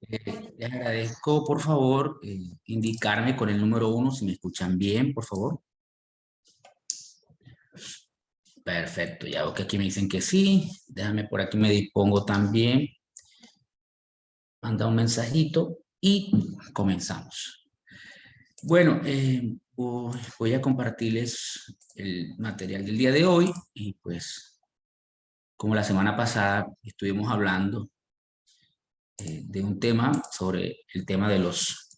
Les agradezco, por favor, indicarme con el número uno si me escuchan bien, por favor. Perfecto, ya veo que aquí me dicen que sí. Déjame por aquí me dispongo también. Manda un mensajito y comenzamos. Bueno, voy a compartirles el material del día de hoy y pues como la semana pasada estuvimos hablando de un tema sobre el tema de los...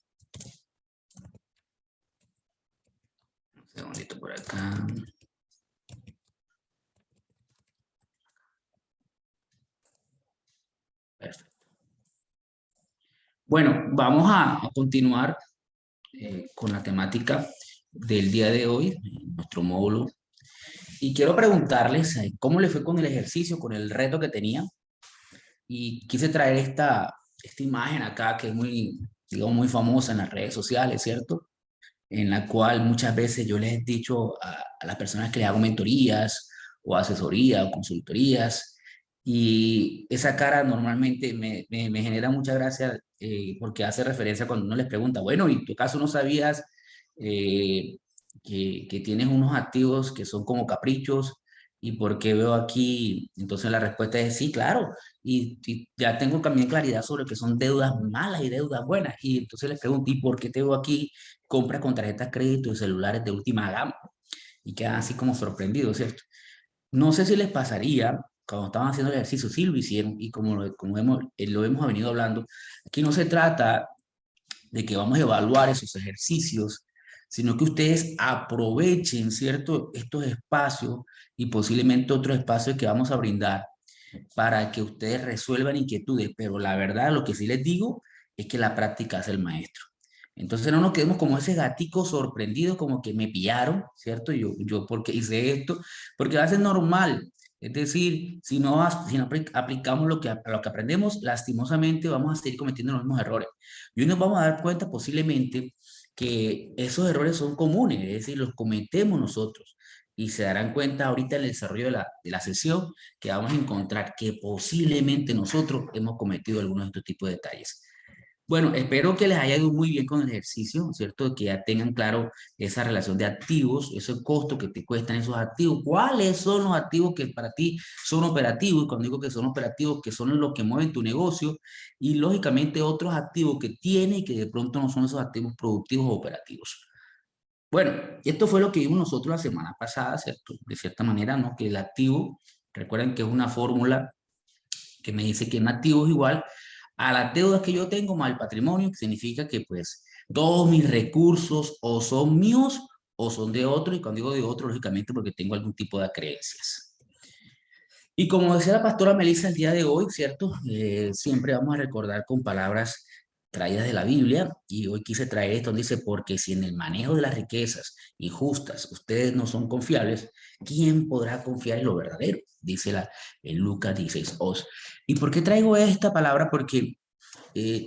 Un segundito por acá. Perfecto. Bueno, vamos a continuar con la temática del día de hoy, nuestro módulo. Y quiero preguntarles cómo le fue con el ejercicio, con el reto que tenía. Y quise traer esta imagen acá que es muy, digamos, muy famosa en las redes sociales, ¿cierto? En la cual muchas veces yo les he dicho a las personas que les hago mentorías o asesoría o consultorías, y esa cara normalmente me genera mucha gracia porque hace referencia cuando uno les pregunta, bueno, ¿y en tu caso no sabías eh, que tienes unos activos que son como caprichos? ¿Y por qué veo aquí? Entonces la respuesta es sí, claro. Y ya tengo también claridad sobre que son deudas malas y deudas buenas. Y entonces les pregunto, ¿y por qué te veo aquí compras con tarjetas crédito y celulares de última gama? Y quedan así como sorprendidos, ¿cierto? No sé si les pasaría, cuando estaban haciendo el ejercicio, sí lo hicieron, y lo hemos venido hablando, aquí no se trata de que vamos a evaluar esos ejercicios, sino que ustedes aprovechen, ¿cierto?, estos espacios y posiblemente otros espacios que vamos a brindar para que ustedes resuelvan inquietudes, pero la verdad, lo que sí les digo es que la práctica es el maestro. Entonces no nos quedemos como ese gatico sorprendido, como que me pillaron, ¿cierto? Yo porque hice esto, porque va a ser normal. Es decir, si no aplicamos lo que aprendemos, lastimosamente vamos a seguir cometiendo los mismos errores. Y hoy nos vamos a dar cuenta posiblemente que esos errores son comunes, es decir, los cometemos nosotros. Y se darán cuenta ahorita en el desarrollo de la sesión que vamos a encontrar que posiblemente nosotros hemos cometido algunos de estos tipos de detalles. Bueno, espero que les haya ido muy bien con el ejercicio, ¿cierto? Que ya tengan claro esa relación de activos, ese costo que te cuestan esos activos, cuáles son los activos que para ti son operativos, y cuando digo que son operativos, que son los que mueven tu negocio, y lógicamente otros activos que tiene y que de pronto no son esos activos productivos o operativos. Bueno, esto fue lo que vimos nosotros la semana pasada, ¿cierto? De cierta manera, ¿no? Que el activo, recuerden que es una fórmula que me dice que un activo es igual a las deudas que yo tengo más el patrimonio, que significa que pues todos mis recursos o son míos o son de otro, y cuando digo de otro, lógicamente porque tengo algún tipo de creencias. Y como decía la pastora Melissa el día de hoy, ¿cierto? Siempre vamos a recordar con palabras traídas de la Biblia, y hoy quise traer esto donde dice, porque si en el manejo de las riquezas injustas ustedes no son confiables, ¿quién podrá confiar en lo verdadero? Dice en Lucas 16:8. ¿Y por qué traigo esta palabra? Porque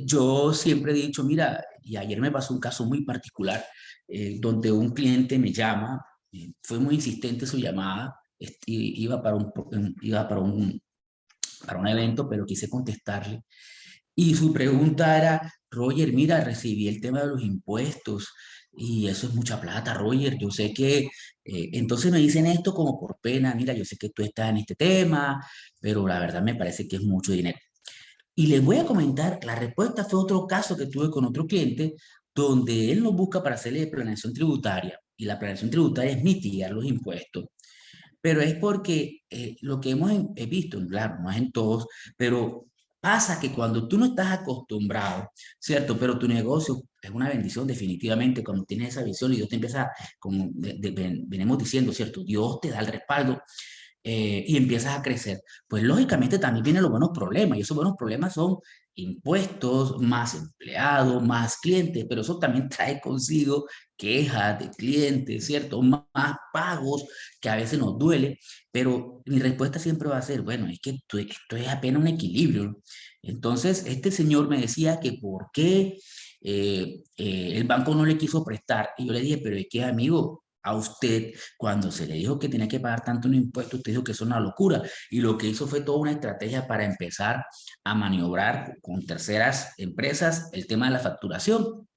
yo siempre he dicho, mira, y ayer me pasó un caso muy particular, donde un cliente me llama, fue muy insistente su llamada, iba para un evento, pero quise contestarle. Y su pregunta era, Roger, mira, recibí el tema de los impuestos y eso es mucha plata, Roger. Yo sé que, entonces me dicen esto como por pena, mira, yo sé que tú estás en este tema, pero la verdad me parece que es mucho dinero. Y les voy a comentar, la respuesta fue otro caso que tuve con otro cliente, donde él nos busca para hacerle planeación tributaria. Y la planeación tributaria es mitigar los impuestos, pero es porque lo que he visto, claro, no es en todos, pero pasa que cuando tú no estás acostumbrado, ¿cierto? Pero tu negocio es una bendición definitivamente cuando tienes esa visión y Dios te empieza, como venimos diciendo, ¿cierto? Dios te da el respaldo y empiezas a crecer, pues lógicamente también vienen los buenos problemas, y esos buenos problemas son impuestos, más empleados, más clientes, pero eso también trae consigo quejas de clientes, ¿cierto? Más pagos que a veces nos duele, pero mi respuesta siempre va a ser, bueno, es que esto es apenas un equilibrio. Entonces, este señor me decía que por qué el banco no le quiso prestar, y yo le dije, pero es que amigo, a usted cuando se le dijo que tenía que pagar tanto un impuesto? Usted dijo que es una locura y lo que hizo fue toda una estrategia para empezar a maniobrar con terceras empresas el tema de la facturación.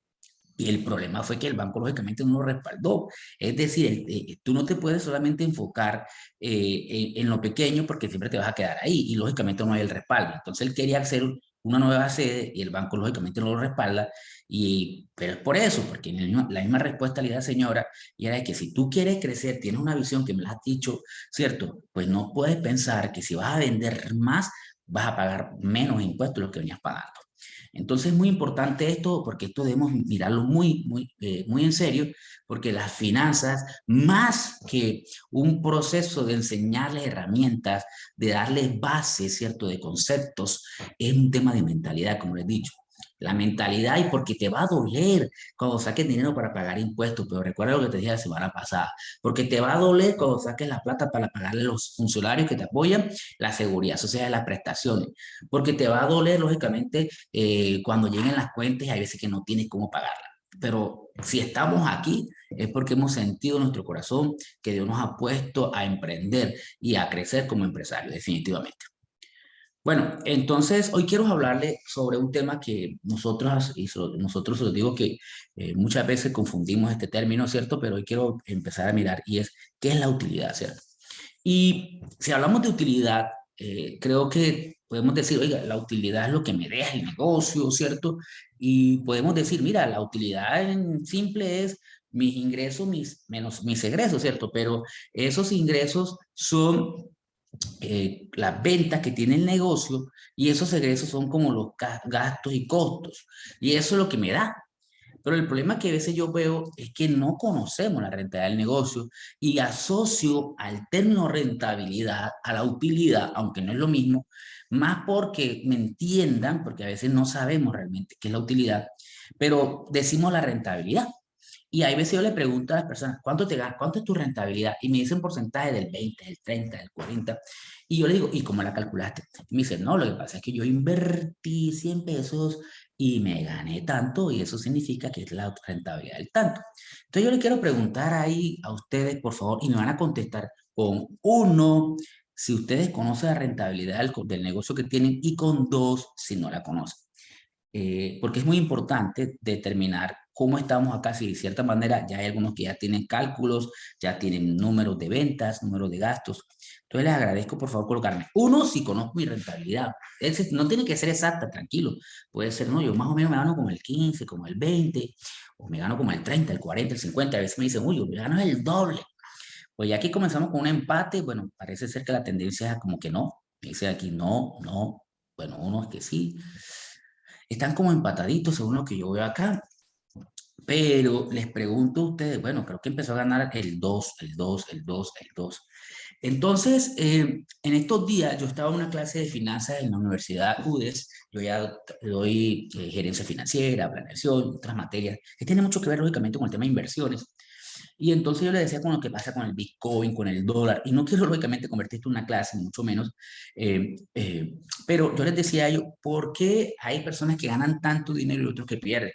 Y el problema fue que el banco lógicamente no lo respaldó. Es decir, tú no te puedes solamente enfocar en lo pequeño porque siempre te vas a quedar ahí y lógicamente no hay el respaldo. Entonces él quería hacer una nueva sede y el banco lógicamente no lo respalda. Pero es por eso, porque la misma respuesta le da la señora y era de que si tú quieres crecer, tienes una visión que me la has dicho, ¿cierto? Pues no puedes pensar que si vas a vender más, vas a pagar menos impuestos de lo que venías pagando. Entonces es muy importante esto porque esto debemos mirarlo muy en serio porque las finanzas, más que un proceso de enseñarles herramientas, de darles bases, ¿cierto?, de conceptos, es un tema de mentalidad, como les he dicho. La mentalidad y porque te va a doler cuando saques dinero para pagar impuestos, pero recuerda lo que te dije la semana pasada, porque te va a doler cuando saques la plata para pagarle a los funcionarios que te apoyan, la seguridad social, las prestaciones, porque te va a doler, lógicamente, cuando lleguen las cuentas, hay veces que no tienes cómo pagarlas. Pero si estamos aquí es porque hemos sentido en nuestro corazón que Dios nos ha puesto a emprender y a crecer como empresarios, definitivamente. Bueno, entonces hoy quiero hablarle sobre un tema que nosotros os digo que muchas veces confundimos este término, ¿cierto? Pero hoy quiero empezar a mirar y es, ¿qué es la utilidad, cierto? Y si hablamos de utilidad, creo que podemos decir, oiga, la utilidad es lo que me deja el negocio, ¿cierto? Y podemos decir, mira, la utilidad en simple es mis ingresos menos mis egresos, ¿cierto? Pero esos ingresos son las ventas que tiene el negocio y esos egresos son como los gastos y costos. Y eso es lo que me da. Pero el problema que a veces yo veo es que no conocemos la rentabilidad del negocio y asocio al término rentabilidad a la utilidad, aunque no es lo mismo, más porque me entiendan, porque a veces no sabemos realmente qué es la utilidad, pero decimos la rentabilidad. Y hay veces yo le pregunto a las personas, ¿cuánto te ganas? ¿Cuánto es tu rentabilidad? Y me dicen porcentaje del 20, del 30, del 40. Y yo le digo, ¿y cómo la calculaste? Y me dice, no, lo que pasa es que yo invertí 100 pesos y me gané tanto y eso significa que es la rentabilidad del tanto. Entonces yo le quiero preguntar ahí a ustedes, por favor, y me van a contestar con uno, si ustedes conocen la rentabilidad del negocio que tienen y con dos, si no la conocen. Porque es muy importante determinar cómo estamos acá, si de cierta manera ya hay algunos que ya tienen cálculos, ya tienen números de ventas, números de gastos. Entonces les agradezco por favor colocarme. Uno, si conozco mi rentabilidad. No tiene que ser exacta, tranquilo. Puede ser, no, yo más o menos me gano como el 15, como el 20, o me gano como el 30, el 40, el 50. A veces me dicen, uy, yo me gano el doble. Pues ya aquí comenzamos con un empate. Bueno, parece ser que la tendencia es como que no. Me dice aquí no, no. Bueno, uno es que sí. Están como empataditos según lo que yo veo acá, pero les pregunto a ustedes, bueno, creo que empezó a ganar el 2, el 2, el 2, el 2. Entonces, en estos días yo estaba en una clase de finanzas en la Universidad UDES, yo ya doy gerencia financiera, planeación, otras materias, que tiene mucho que ver lógicamente con el tema de inversiones. Y entonces yo le decía con lo que pasa con el Bitcoin, con el dólar, y no quiero lógicamente convertir esto en una clase, mucho menos, eh, eh, pero yo les decía a ellos, ¿por qué hay personas que ganan tanto dinero y otros que pierden?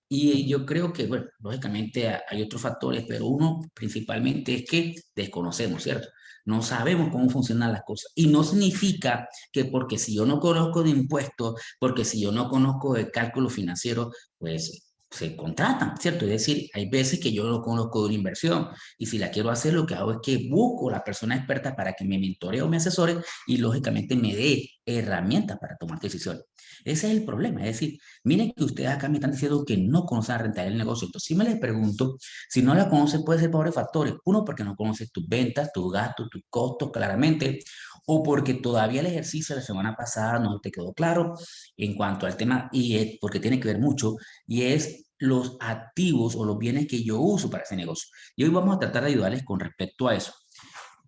Y yo creo que, bueno, lógicamente hay otros factores, pero uno principalmente es que desconocemos, ¿cierto? No sabemos cómo funcionan las cosas. Y no significa que porque si yo no conozco de impuestos, porque si yo no conozco de cálculo financiero, pues se contratan, ¿cierto? Es decir, hay veces que yo no conozco de una inversión y si la quiero hacer, lo que hago es que busco a la persona experta para que me mentoree o me asesore y lógicamente me dé herramientas para tomar decisiones. Ese es el problema, es decir, miren que ustedes acá me están diciendo que no conocen la rentabilidad del negocio. Entonces, si me les pregunto, si no la conocen, puede ser por varios factores. Uno, porque no conoces tus ventas, tus gastos, tus costos claramente, o porque todavía el ejercicio de la semana pasada no te quedó claro en cuanto al tema, y es porque tiene que ver mucho, y es los activos o los bienes que yo uso para ese negocio. Y hoy vamos a tratar de ayudarles con respecto a eso.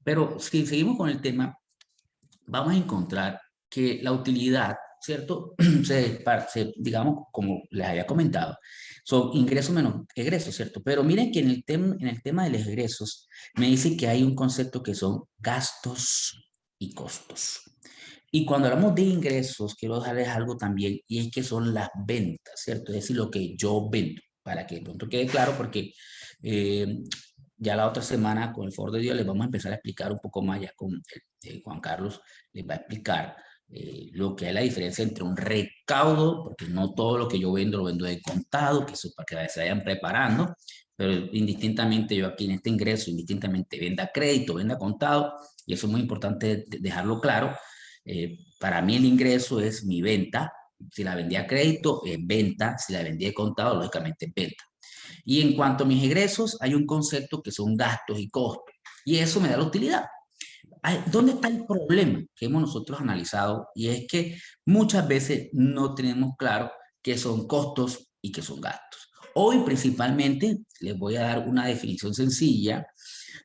Pero si seguimos con el tema, vamos a encontrar que la utilidad, ¿cierto? Digamos, como les había comentado, son ingresos menos egresos, ¿cierto? Pero miren que en el tema de los egresos me dice que hay un concepto que son gastos y costos. Y cuando hablamos de ingresos, quiero darles algo también, y es que son las ventas, ¿cierto? Es decir, lo que yo vendo, para que de pronto quede claro, porque ya la otra semana, con el favor de Dios, les vamos a empezar a explicar un poco más, ya con Juan Carlos les va a explicar lo que es la diferencia entre un recaudo, porque no todo lo que yo vendo lo vendo de contado, que eso para que se vayan preparando, pero indistintamente yo aquí en este ingreso, indistintamente venda crédito, venda contado, y eso es muy importante dejarlo claro. Para mí el ingreso es mi venta. Si la vendí a crédito, es venta. Si la vendí de contado, lógicamente es venta. Y en cuanto a mis egresos, hay un concepto que son gastos y costos. Y eso me da la utilidad. ¿Dónde está el problema que hemos nosotros analizado? Y es que muchas veces no tenemos claro qué son costos y qué son gastos. Hoy principalmente les voy a dar una definición sencilla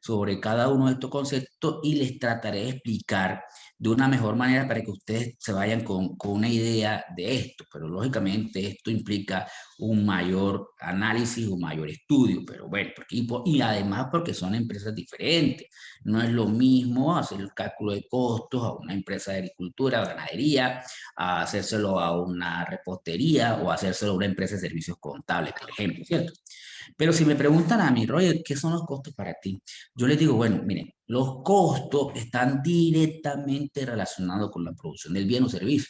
sobre cada uno de estos conceptos y les trataré de explicar de una mejor manera para que ustedes se vayan con una idea de esto. Pero lógicamente esto implica un mayor análisis, un mayor estudio, pero bueno, y además porque son empresas diferentes. No es lo mismo hacer el cálculo de costos a una empresa de agricultura o ganadería, a hacérselo a una repostería o hacérselo a una empresa de servicios contables, por ejemplo, ¿cierto? Pero si me preguntan a mí, Roger, ¿qué son los costos para ti? Yo les digo, bueno, miren, los costos están directamente relacionados con la producción del bien o servicio.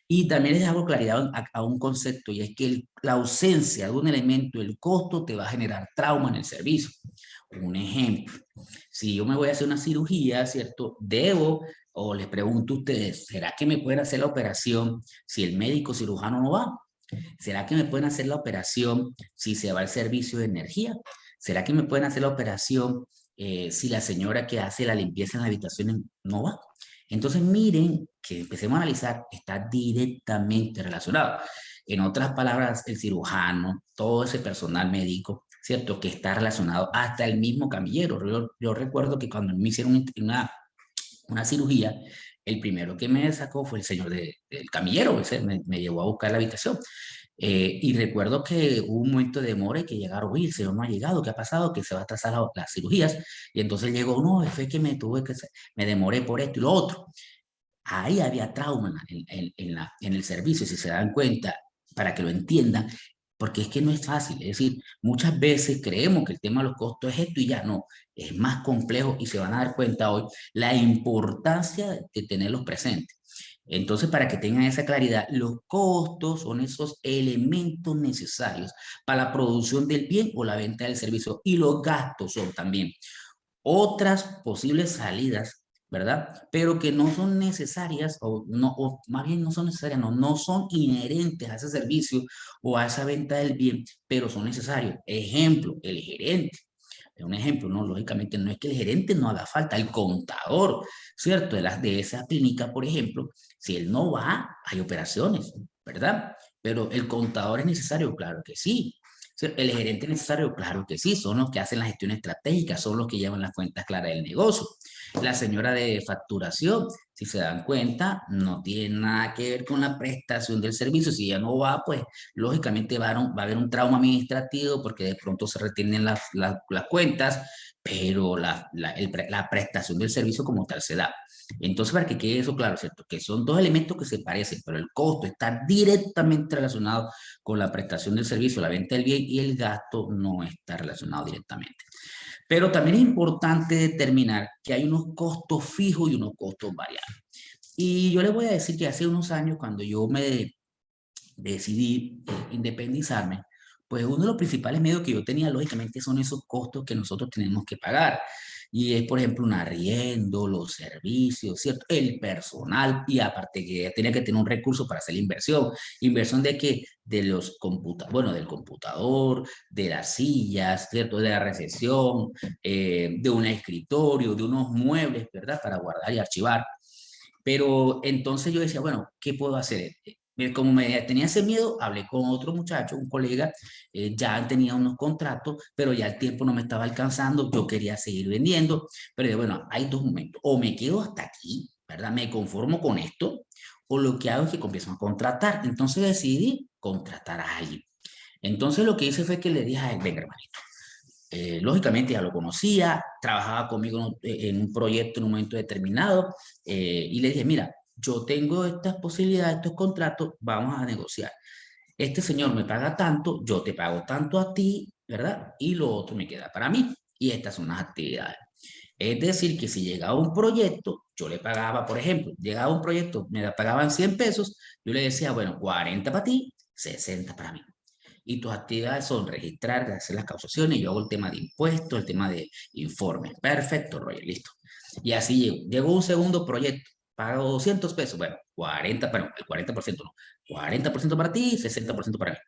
Y también les hago claridad a un concepto, y es que la ausencia de un elemento, el costo, te va a generar trauma en el servicio. Un ejemplo, si yo me voy a hacer una cirugía, ¿cierto? Debo, o les pregunto a ustedes, ¿será que me pueden hacer la operación si el médico cirujano no va? ¿Será que me pueden hacer la operación si se va el servicio de energía? ¿Será que me pueden hacer la operación si la señora que hace la limpieza en la habitación no va? Entonces miren que empecemos a analizar, está directamente relacionado. En otras palabras, el cirujano, todo ese personal médico, ¿cierto? Que está relacionado hasta el mismo camillero. Yo recuerdo que cuando me hicieron una cirugía, el primero que me sacó fue el señor del camillero, ese me llevó a buscar la habitación. Y recuerdo que hubo un momento de demora y que llegaron, oye, el señor no ha llegado, ¿qué ha pasado? Que se va a atrasar las cirugías. Y entonces llegó, no, fue que me demoré por esto y lo otro. Ahí había trauma en el servicio, si se dan cuenta, para que lo entiendan, porque es que no es fácil. Es decir, muchas veces creemos que el tema de los costos es esto y ya no, es más complejo y se van a dar cuenta hoy la importancia de tenerlos presentes. Entonces, para que tengan esa claridad, los costos son esos elementos necesarios para la producción del bien o la venta del servicio, y los gastos son también otras posibles salidas, ¿verdad? Pero que no son necesarias o, no, o más bien no son necesarias, no, no son inherentes a ese servicio o a esa venta del bien, pero son necesarios. Ejemplo, el gerente. Es un ejemplo, ¿no? Lógicamente no es que el gerente no haga falta, el contador, ¿cierto? De esa clínica, por ejemplo, si él no va, hay operaciones, ¿verdad? Pero el contador es necesario, claro que sí. El gerente es necesario, claro que sí, son los que hacen la gestión estratégica, son los que llevan las cuentas claras del negocio. La señora de facturación, si se dan cuenta, no tiene nada que ver con la prestación del servicio. Si ella no va, pues lógicamente va a haber un trauma administrativo porque de pronto se retienen las cuentas, pero la prestación del servicio como tal se da. Entonces, para que quede eso claro, ¿cierto? Que son dos elementos que se parecen, pero el costo está directamente relacionado con la prestación del servicio, la venta del bien, y el gasto no está relacionado directamente. Pero también es importante determinar que hay unos costos fijos y unos costos variables. Y yo les voy a decir que hace unos años, cuando yo me decidí independizarme, pues uno de los principales medios que yo tenía, lógicamente, son esos costos que nosotros tenemos que pagar. Y es, por ejemplo, un arriendo, los servicios, ¿cierto? El personal, y aparte que tenía que tener un recurso para hacer la inversión. ¿Inversión de qué? De los computadores, bueno, del computador, de las sillas, ¿cierto? De la recepción, de un escritorio, de unos muebles, ¿verdad? Para guardar y archivar. Pero entonces yo decía, bueno, ¿qué puedo hacer? Como me tenía ese miedo, hablé con otro muchacho, un colega, ya tenía unos contratos, pero ya el tiempo no me estaba alcanzando, yo quería seguir vendiendo, pero dije, bueno, hay dos momentos, o me quedo hasta aquí, ¿verdad? Me conformo con esto, o lo que hago es que comienzo a contratar. Entonces decidí contratar a alguien. Entonces lo que hice fue que le dije a él, venga, hermanito, lógicamente ya lo conocía, trabajaba conmigo en un proyecto en un momento determinado, y le dije, mira, yo tengo estas posibilidades, estos contratos, vamos a negociar. Este señor me paga tanto, yo te pago tanto a ti, ¿verdad? Y lo otro me queda para mí. y estas son las actividades. Es decir, que si llegaba un proyecto, yo le pagaba, por ejemplo, llegaba un proyecto, me pagaban 100 pesos, yo le decía, bueno, 40 para ti, 60 para mí. Y tus actividades son registrar, hacer las causaciones, yo hago el tema de impuestos, el tema de informes. Perfecto, Roger, listo. Y así llegó un segundo proyecto, pago 200 pesos, bueno, 40, pero el 40% no, 40% para ti, 60% para mí.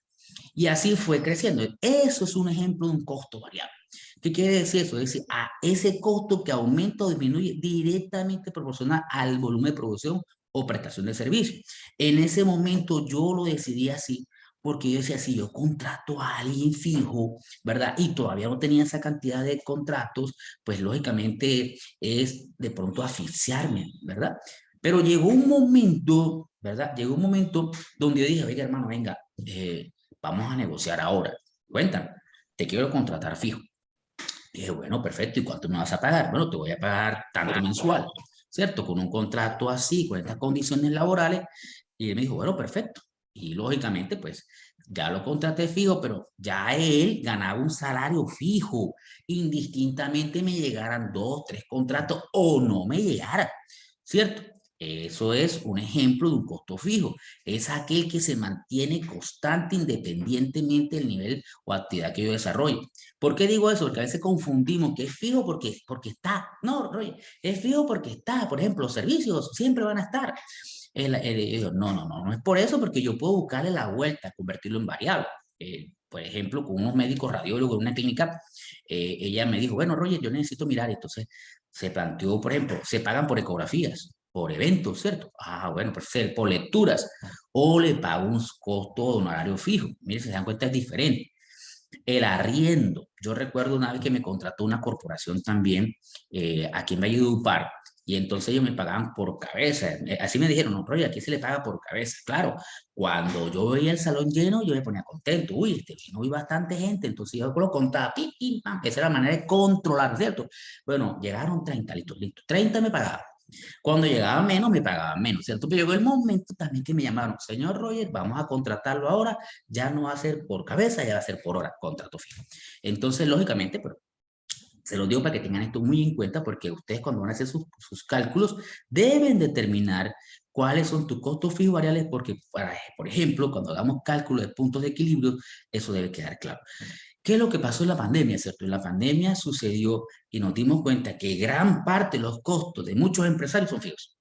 Y así fue creciendo. Eso es un ejemplo de un costo variable. ¿Qué quiere decir eso? Es decir, a ese costo que aumenta o disminuye directamente proporcional al volumen de producción o prestación de servicio. En ese momento yo lo decidí así porque yo decía, si yo contrato a alguien fijo, ¿verdad? Y todavía no tenía esa cantidad de contratos, pues lógicamente es de pronto asfixiarme, ¿verdad? Pero llegó un momento, ¿verdad? Llegó un momento donde yo dije, oiga, hermano, venga, vamos a negociar ahora. Cuéntame, te quiero contratar fijo. Y dije, bueno, perfecto, ¿y cuánto me vas a pagar? Bueno, te voy a pagar tanto mensual, ¿cierto? Con un contrato así, con estas condiciones laborales. Y él me dijo, bueno, perfecto. Y lógicamente, pues ya lo contraté fijo, pero ya él ganaba un salario fijo, indistintamente me llegaran dos, tres contratos o no me llegaran, ¿cierto? Eso es un ejemplo de un costo fijo. Es aquel que se mantiene constante independientemente del nivel o actividad que yo desarrolle. ¿Por qué digo eso? Porque a veces confundimos que es fijo porque está. No, Roy, es fijo porque está. Por ejemplo, los servicios siempre van a estar. No es por eso, porque yo puedo buscarle la vuelta, convertirlo en variable. Por ejemplo, con unos médicos radiólogos en una clínica, ella me dijo, bueno, Roger, yo necesito mirar. Entonces, se planteó, por ejemplo, se pagan por ecografías, por eventos, ¿cierto? Ah, bueno, pues por lecturas, o le pago un costo de honorario fijo. Mire, si se dan cuenta, es diferente. El arriendo. Yo recuerdo una vez que me contrató una corporación también aquí en Valledupar y entonces ellos me pagaban por cabeza. Así me dijeron, no, pero aquí se le paga por cabeza. Claro, cuando yo veía el salón lleno, yo me ponía contento. Uy, este vino hoy bastante gente, entonces yo lo contaba, pim, pim, pam. Esa era la manera de controlar, ¿cierto? Bueno, llegaron 30, listo, listo. 30 me pagaban. Cuando llegaba menos, me pagaban menos, ¿cierto? Pero llegó el momento también que me llamaron, señor Roger, vamos a contratarlo ahora, ya no va a ser por cabeza, ya va a ser por hora, contrato fijo. Entonces, lógicamente, pero se los digo para que tengan esto muy en cuenta, porque ustedes cuando van a hacer sus cálculos, deben determinar cuáles son tus costos fijos variables, porque, por ejemplo, cuando hagamos cálculo de puntos de equilibrio, eso debe quedar claro. ¿Qué es lo que pasó en la pandemia, cierto? En la pandemia sucedió y nos dimos cuenta que gran parte de los costos de muchos empresarios son fijos.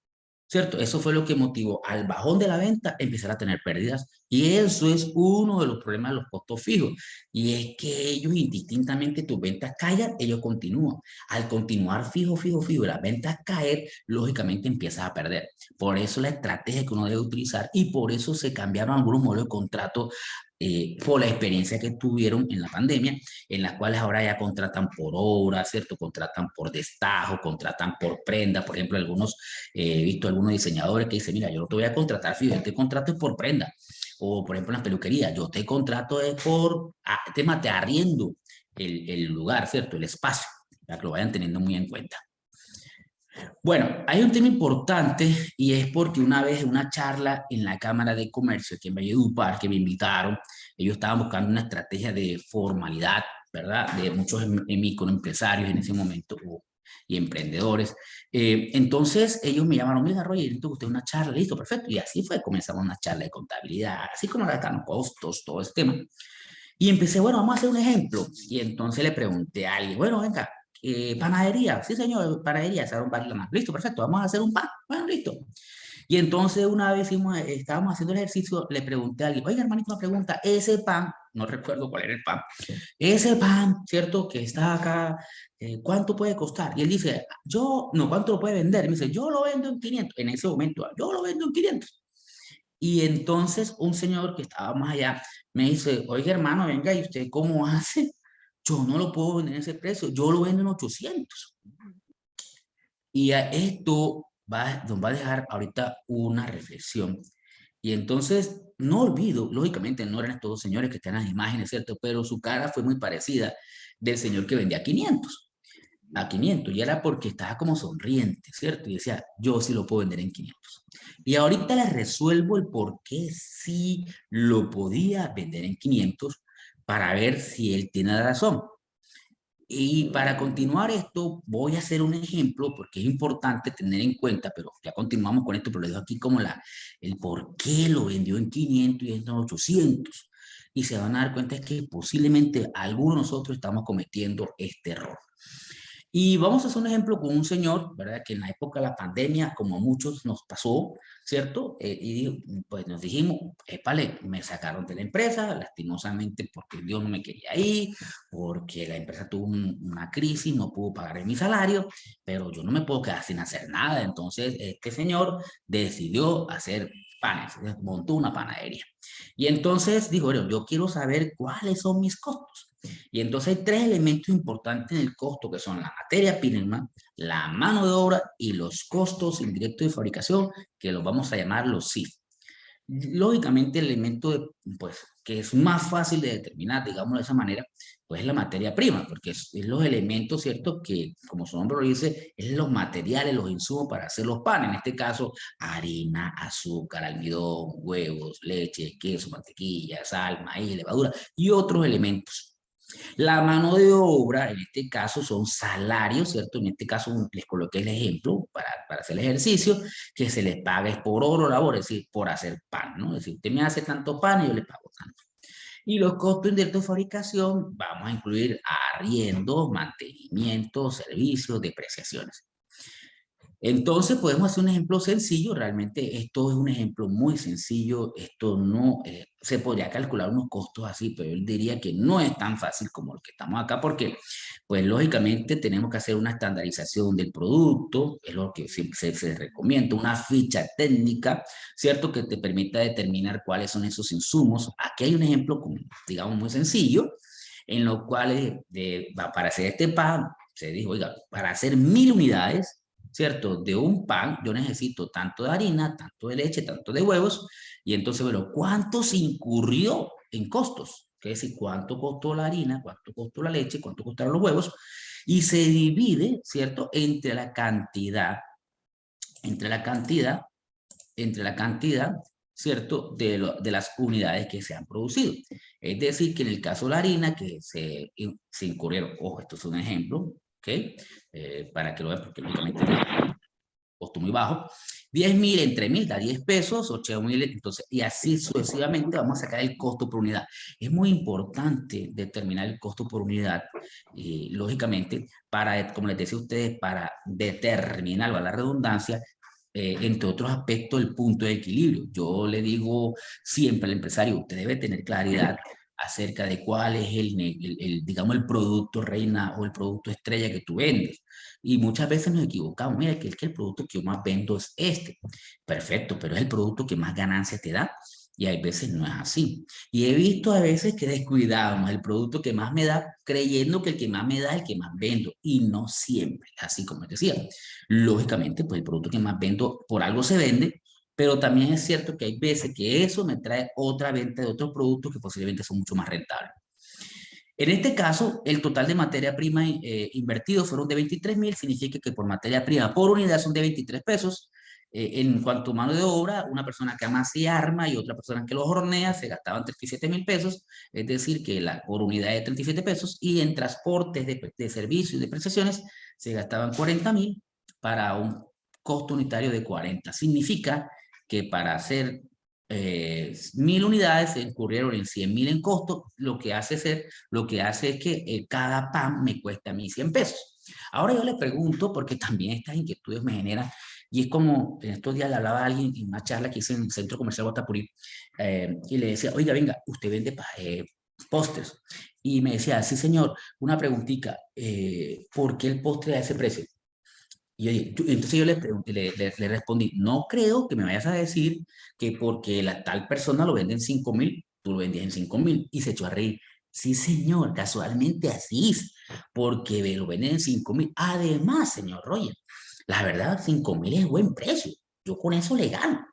¿Cierto? Eso fue lo que motivó al bajón de la venta empezar a tener pérdidas. Y eso es uno de los problemas de los costos fijos. Y es que ellos, indistintamente tus ventas caigan, ellos continúan. Al continuar fijo, fijo, fijo, y las ventas caer, lógicamente empiezas a perder. Por eso la estrategia que uno debe utilizar y por eso se cambiaron algunos modelos de contrato por la experiencia que tuvieron en la pandemia, en las cuales ahora ya contratan por hora, ¿cierto? Contratan por destajo, contratan por prenda. Por ejemplo, he visto algunos diseñadores que dicen, mira, yo no te voy a contratar fijo, yo te contrato es por prenda. O, por ejemplo, en las peluquerías, yo te contrato es por tema de arriendo el lugar, ¿cierto? El espacio, para que lo vayan teniendo muy en cuenta. Bueno, hay un tema importante y es porque una vez en una charla en la Cámara de Comercio aquí en Valledupar, que me invitaron, ellos estaban buscando una estrategia de formalidad, ¿verdad? De muchos microempresarios en ese momento y emprendedores. Entonces ellos me llamaron, mira, Roger, necesito que usted una charla, listo, perfecto. Y así fue, comenzamos una charla de contabilidad, así como están costos, todo ese tema. Y empecé, bueno, vamos a hacer un ejemplo. Y entonces le pregunté a alguien, bueno, venga, panadería, sí señor, panadería, se varios más. Listo, perfecto, vamos a hacer un pan. Bueno, listo. Y entonces una vez estábamos haciendo el ejercicio, le pregunté a alguien, oiga hermanito, una pregunta, ese pan, no recuerdo cuál era el pan, ese pan, ¿cierto? Que está acá, ¿cuánto puede costar? Y él dice, yo, no, ¿cuánto lo puede vender? Y me dice, yo lo vendo en 500. En ese momento, yo lo vendo en 500. Y entonces un señor que estaba más allá me dice, oiga hermano, venga, ¿y usted cómo hace? Yo no lo puedo vender en ese precio, yo lo vendo en 800. Y a esto nos va a dejar ahorita una reflexión. Y entonces, no olvido, lógicamente no eran estos dos señores que están en las imágenes, ¿cierto? Pero su cara fue muy parecida del señor que vendía 500 a 500 y era porque estaba como sonriente, ¿cierto? Y decía, yo sí lo puedo vender en 500. Y ahorita les resuelvo el por qué sí lo podía vender en 500 para ver si él tiene la razón. Y para continuar esto, voy a hacer un ejemplo porque es importante tener en cuenta, pero ya continuamos con esto, pero les dejo aquí como el por qué lo vendió en 500 y en 800. Y se van a dar cuenta es que posiblemente algunos de nosotros estamos cometiendo este error. Y vamos a hacer un ejemplo con un señor, ¿verdad? Que en la época de la pandemia, como a muchos nos pasó, ¿cierto? Pues nos dijimos, vale, me sacaron de la empresa, lastimosamente porque Dios no me quería ir, porque la empresa tuvo una crisis, no pudo pagar mi salario, pero yo no me puedo quedar sin hacer nada. Entonces, este señor decidió hacer panes, montó una panadería. Y entonces dijo, bueno, yo quiero saber cuáles son mis costos. Y entonces hay tres elementos importantes en el costo, que son la materia prima, la mano de obra y los costos indirectos de fabricación, que los vamos a llamar los CIF. Lógicamente, el elemento pues, que es más fácil de determinar, digamos de esa manera, pues es la materia prima, porque es los elementos, ¿cierto? Que, como su nombre lo dice, es los materiales, los insumos para hacer los panes. En este caso, harina, azúcar, almidón, huevos, leche, queso, mantequilla, sal, maíz, levadura y otros elementos. La mano de obra, en este caso, son salarios, ¿cierto? En este caso, les coloqué el ejemplo para hacer el ejercicio, que se les paga es por hora labor, es decir, por hacer pan, ¿no? Es decir, usted me hace tanto pan y yo le pago tanto. Y los costos indirectos de fabricación, vamos a incluir arriendos, mantenimiento, servicios, depreciaciones. Entonces podemos hacer un ejemplo sencillo, realmente esto es un ejemplo muy sencillo, esto no, se podría calcular unos costos así, pero yo diría que no es tan fácil como el que estamos acá, porque pues lógicamente tenemos que hacer una estandarización del producto, es lo que se recomienda, una ficha técnica, ¿cierto? Que te permita determinar cuáles son esos insumos. Aquí hay un ejemplo, digamos, muy sencillo, en los cuales para hacer este pan, se dijo, oiga, para hacer 1000 unidades, ¿cierto? De un pan, yo necesito tanto de harina, tanto de leche, tanto de huevos, y entonces, bueno, ¿cuánto se incurrió en costos? Es decir, ¿cuánto costó la harina, cuánto costó la leche, cuánto costaron los huevos? Y se divide, ¿cierto? Entre la cantidad, entre la cantidad, ¿cierto? De las unidades que se han producido. Es decir, que en el caso de la harina, que se incurrieron, ojo, esto es un ejemplo, ¿ok? Para que lo vean, porque lógicamente costo muy bajo. 10.000 entre 1.000 da 10 pesos, 8.000, entonces, y así sucesivamente vamos a sacar el costo por unidad. Es muy importante determinar el costo por unidad, y lógicamente, como les decía a ustedes, para determinar, la redundancia, entre otros aspectos, el punto de equilibrio. Yo le digo siempre al empresario, usted debe tener claridad acerca de cuál es digamos, el producto reina o el producto estrella que tú vendes. Y muchas veces nos equivocamos. Mira, que es que el producto que yo más vendo es este. Perfecto, pero es el producto que más ganancia te da. Y hay veces no es así. Y he visto a veces que descuidamos el producto que más me da, creyendo que el que más me da es el que más vendo. Y no siempre, así como les decía. Lógicamente, pues el producto que más vendo por algo se vende, pero también es cierto que hay veces que eso me trae otra venta de otros productos que posiblemente son mucho más rentables. En este caso, el total de materia prima invertido fueron de 23.000, significa que por materia prima por unidad son de 23 pesos. En cuanto a mano de obra, una persona que amasa y arma y otra persona que los hornea se gastaban 37.000 pesos, es decir, que por unidad de 37 pesos, y en transportes de servicios y de prestaciones se gastaban 40.000 para un costo unitario de 40. Significa que para hacer 1.000 unidades se incurrieron en 100.000 en costo, lo que hace es que cada pan me cuesta a mí 100 pesos. Ahora yo le pregunto, porque también estas inquietudes me generan, y es como, en estos días le hablaba a alguien en una charla que hice en el Centro Comercial Guatapurí, y le decía, oiga, venga, usted vende postres. Y me decía, sí señor, una preguntita, ¿por qué el postre a ese precio? Y entonces yo le pregunté, le respondí, no creo que me vayas a decir que porque la tal persona lo vende en 5.000, tú lo vendías en 5.000. Y se echó a reír. Sí, señor, casualmente así es, porque lo venden en 5.000. Además, señor Roger, la verdad, 5.000 es buen precio. Yo con eso le gano.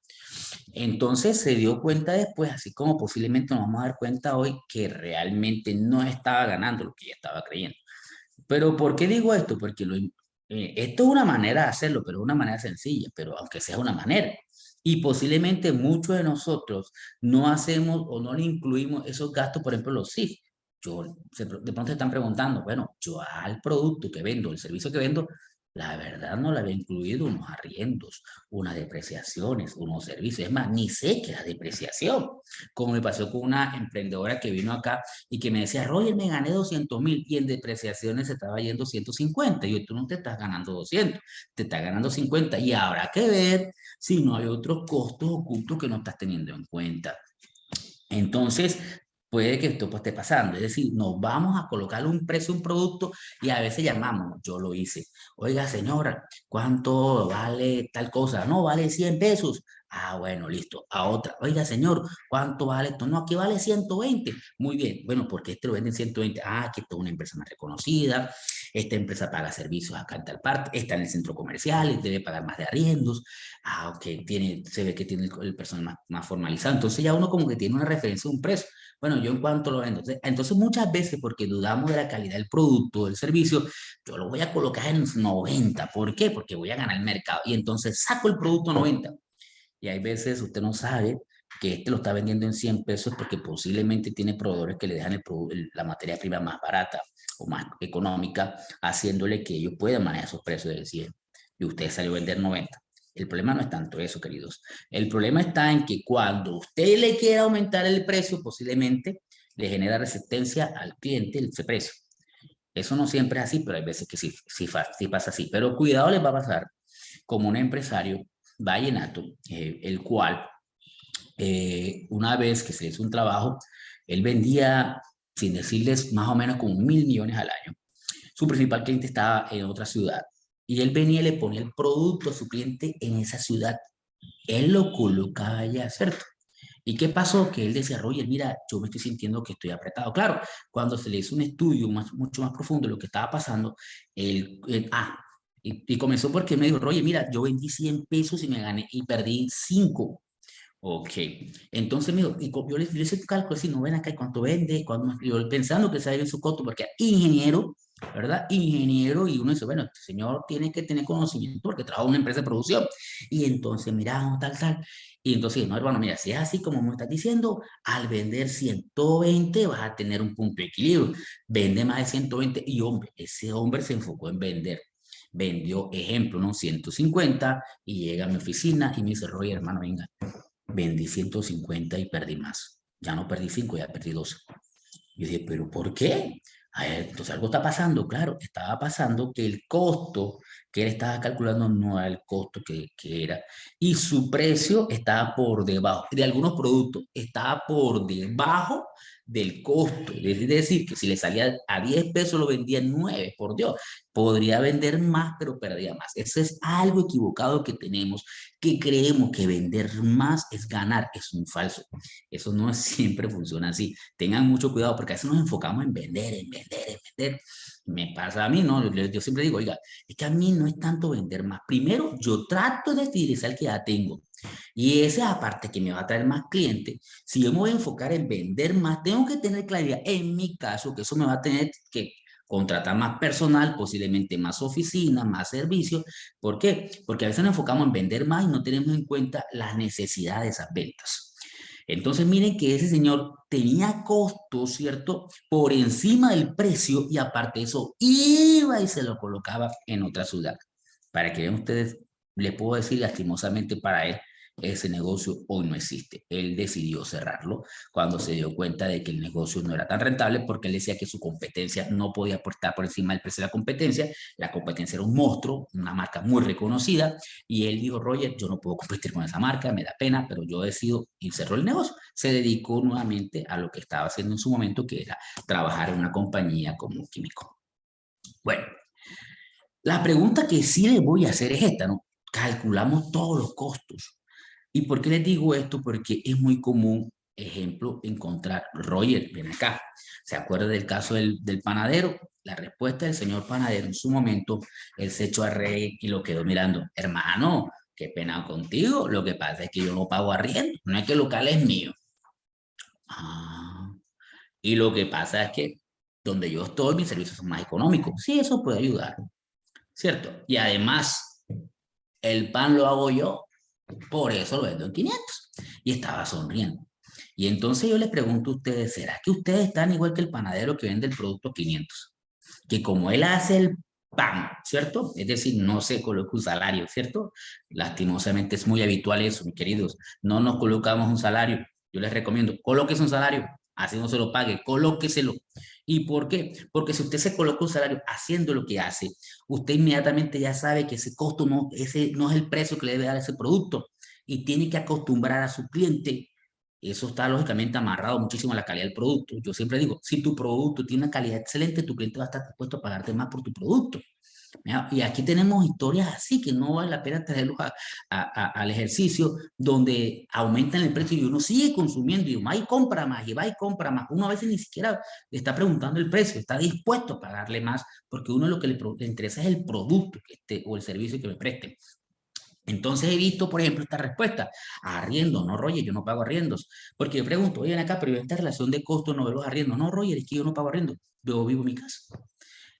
Entonces se dio cuenta después, así como posiblemente nos vamos a dar cuenta hoy, que realmente no estaba ganando lo que ella estaba creyendo. Pero ¿por qué digo esto? Porque esto es una manera de hacerlo, pero es una manera sencilla, pero aunque sea una manera. Y posiblemente muchos de nosotros no hacemos o no le incluimos esos gastos, por ejemplo, los CIF. De pronto se están preguntando, bueno, yo al producto que vendo, el servicio que vendo, la verdad no le había incluido unos arriendos, unas depreciaciones, unos servicios. Es más, ni sé qué era depreciación. Como me pasó con una emprendedora que vino acá y que me decía, Roger, me gané 200.000 y en depreciaciones se estaba yendo 150. Y yo, tú no te estás ganando 200, te estás ganando 50. Y habrá que ver si no hay otros costos ocultos que no estás teniendo en cuenta. Entonces, puede que esto pues, esté pasando. Es decir, nos vamos a colocarle un precio a un producto y a veces llamamos, yo lo hice. Oiga, señora, ¿cuánto vale tal cosa? No, vale 100 pesos. Ah, bueno, listo. A otra. Oiga, señor, ¿cuánto vale esto? No, aquí vale 120. Muy bien. Bueno, porque este lo venden 120. Ah, que esta es una empresa más reconocida. Esta empresa paga servicios acá en tal parte. Está en el centro comercial, debe pagar más de arriendos. Ah, ok, se ve que tiene el personal más formalizado. Entonces ya uno como que tiene una referencia de un precio. Bueno, yo en cuanto lo vendo. Entonces muchas veces porque dudamos de la calidad del producto, del servicio, yo lo voy a colocar en 90. ¿Por qué? Porque voy a ganar el mercado. Y entonces saco el producto 90. Y hay veces usted no sabe que este lo está vendiendo en 100 pesos porque posiblemente tiene proveedores que le dejan la materia prima más barata o más económica, haciéndole que ellos puedan manejar esos precios de 100 y usted salió a vender 90. El problema no es tanto eso, queridos. El problema está en que cuando usted le quiera aumentar el precio, posiblemente le genera resistencia al cliente ese precio. Eso no siempre es así, pero hay veces que sí pasa así. Pero cuidado les va a pasar como un empresario vallenato, el cual una vez que se hizo un trabajo, él vendía, sin decirles, más o menos como 1.000 millones al año. Su principal cliente estaba en otra ciudad y él venía y le ponía el producto a su cliente en esa ciudad. Él lo colocaba allá, ¿cierto? ¿Y qué pasó? Que él decía, Roger, mira, yo me estoy sintiendo que estoy apretado. Claro, cuando se le hizo un estudio mucho más profundo de lo que estaba pasando, y comenzó porque me dijo, Roger, mira, yo vendí 100 pesos y me gané y perdí 5. Ok, entonces me dijo, yo le hice el cálculo, así, no ven acá, ¿cuánto vende? Yo pensando que sabe bien su costo, porque ingeniero, ¿verdad? Ingeniero, y uno dice, bueno, este señor tiene que tener conocimiento porque trabaja en una empresa de producción. Y entonces, mira, tal, tal. Y entonces, no, hermano, mira, si es así como me estás diciendo, al vender 120 vas a tener un punto de equilibrio. Vende más de 120 y hombre, ese hombre se enfocó en vender. Vendió, ejemplo, ¿no? 150 y llega a mi oficina y me dice, Roger, hermano, venga, vendí 150 y perdí más. Ya no perdí 5, ya perdí 12. Yo dije, ¿pero por qué? A ver, entonces algo está pasando. Claro, estaba pasando que el costo que él estaba calculando no era el costo que era. Y su precio estaba por debajo, de algunos productos, estaba por debajo del costo. Es decir, que si le salía a 10 pesos, lo vendía en 9, por Dios. Podría vender más, pero perdía más. Eso es algo equivocado que tenemos, que creemos que vender más es ganar. Es un falso. Eso no siempre funciona así. Tengan mucho cuidado porque a veces nos enfocamos en vender, en vender, en vender. Me pasa a mí, ¿no? Yo siempre digo, oiga, es que a mí no es tanto vender más. Primero, yo trato de fidelizar el que ya tengo. Y esa aparte que me va a traer más clientes. Si yo me voy a enfocar en vender más, tengo que tener claridad en mi caso que eso me va a tener que contratar más personal, posiblemente más oficinas, más servicios. ¿Por qué? Porque a veces nos enfocamos en vender más y no tenemos en cuenta las necesidades de esas ventas. Entonces miren que ese señor tenía costos, ¿cierto? Por encima del precio y aparte de eso iba y se lo colocaba en otra ciudad. Para que vean ustedes, le puedo decir lastimosamente para él, ese negocio hoy no existe. Él decidió cerrarlo cuando se dio cuenta de que el negocio no era tan rentable porque él decía que su competencia no podía aportar por encima del precio de la competencia. La competencia era un monstruo, una marca muy reconocida y él dijo, Roger, yo no puedo competir con esa marca, me da pena, pero yo decido y cerró el negocio. Se dedicó nuevamente a lo que estaba haciendo en su momento, que era trabajar en una compañía como químico. Bueno, la pregunta que sí les voy a hacer es esta, ¿no? Calculamos todos los costos. ¿Y por qué les digo esto? Porque es muy común, ejemplo, encontrar, Roger, ven acá, ¿se acuerda del caso del panadero? La respuesta del señor panadero en su momento, él se echó a reír y lo quedó mirando, hermano, qué pena contigo, lo que pasa es que yo no pago arriendo, no es que el local es mío. Ah, y lo que pasa es que donde yo estoy, mis servicios son más económicos. Sí, eso puede ayudar, ¿cierto? Y además, el pan lo hago yo, por eso lo vendo en 500. Y estaba sonriendo. Y entonces yo les pregunto a ustedes, ¿será que ustedes están igual que el panadero que vende el producto a 500? Que como él hace el pan, ¿cierto? Es decir, no se coloca un salario, ¿cierto? Lastimosamente es muy habitual eso, mis queridos. No nos colocamos un salario. Yo les recomiendo, colóquese un salario, así no se lo pague, colóqueselo. ¿Y por qué? Porque si usted se coloca un salario haciendo lo que hace, usted inmediatamente ya sabe que ese costo no, ese no es el precio que le debe dar ese producto y tiene que acostumbrar a su cliente. Eso está lógicamente amarrado muchísimo a la calidad del producto. Yo siempre digo, si tu producto tiene una calidad excelente, tu cliente va a estar dispuesto a pagarte más por tu producto. Mira, y aquí tenemos historias así que no vale la pena traerlos al ejercicio donde aumentan el precio y uno sigue consumiendo y va y compra más y va y compra más. Uno a veces ni siquiera le está preguntando el precio, está dispuesto a pagarle más porque uno lo que le interesa es el producto que o el servicio que me presten. Entonces he visto, por ejemplo, esta respuesta, arriendo, no, Roger, yo no pago arriendos, porque yo pregunto, oye, ven acá, pero esta relación de costo no veo los arriendos, no, Roger, es que yo no pago arriendo, yo vivo en mi casa.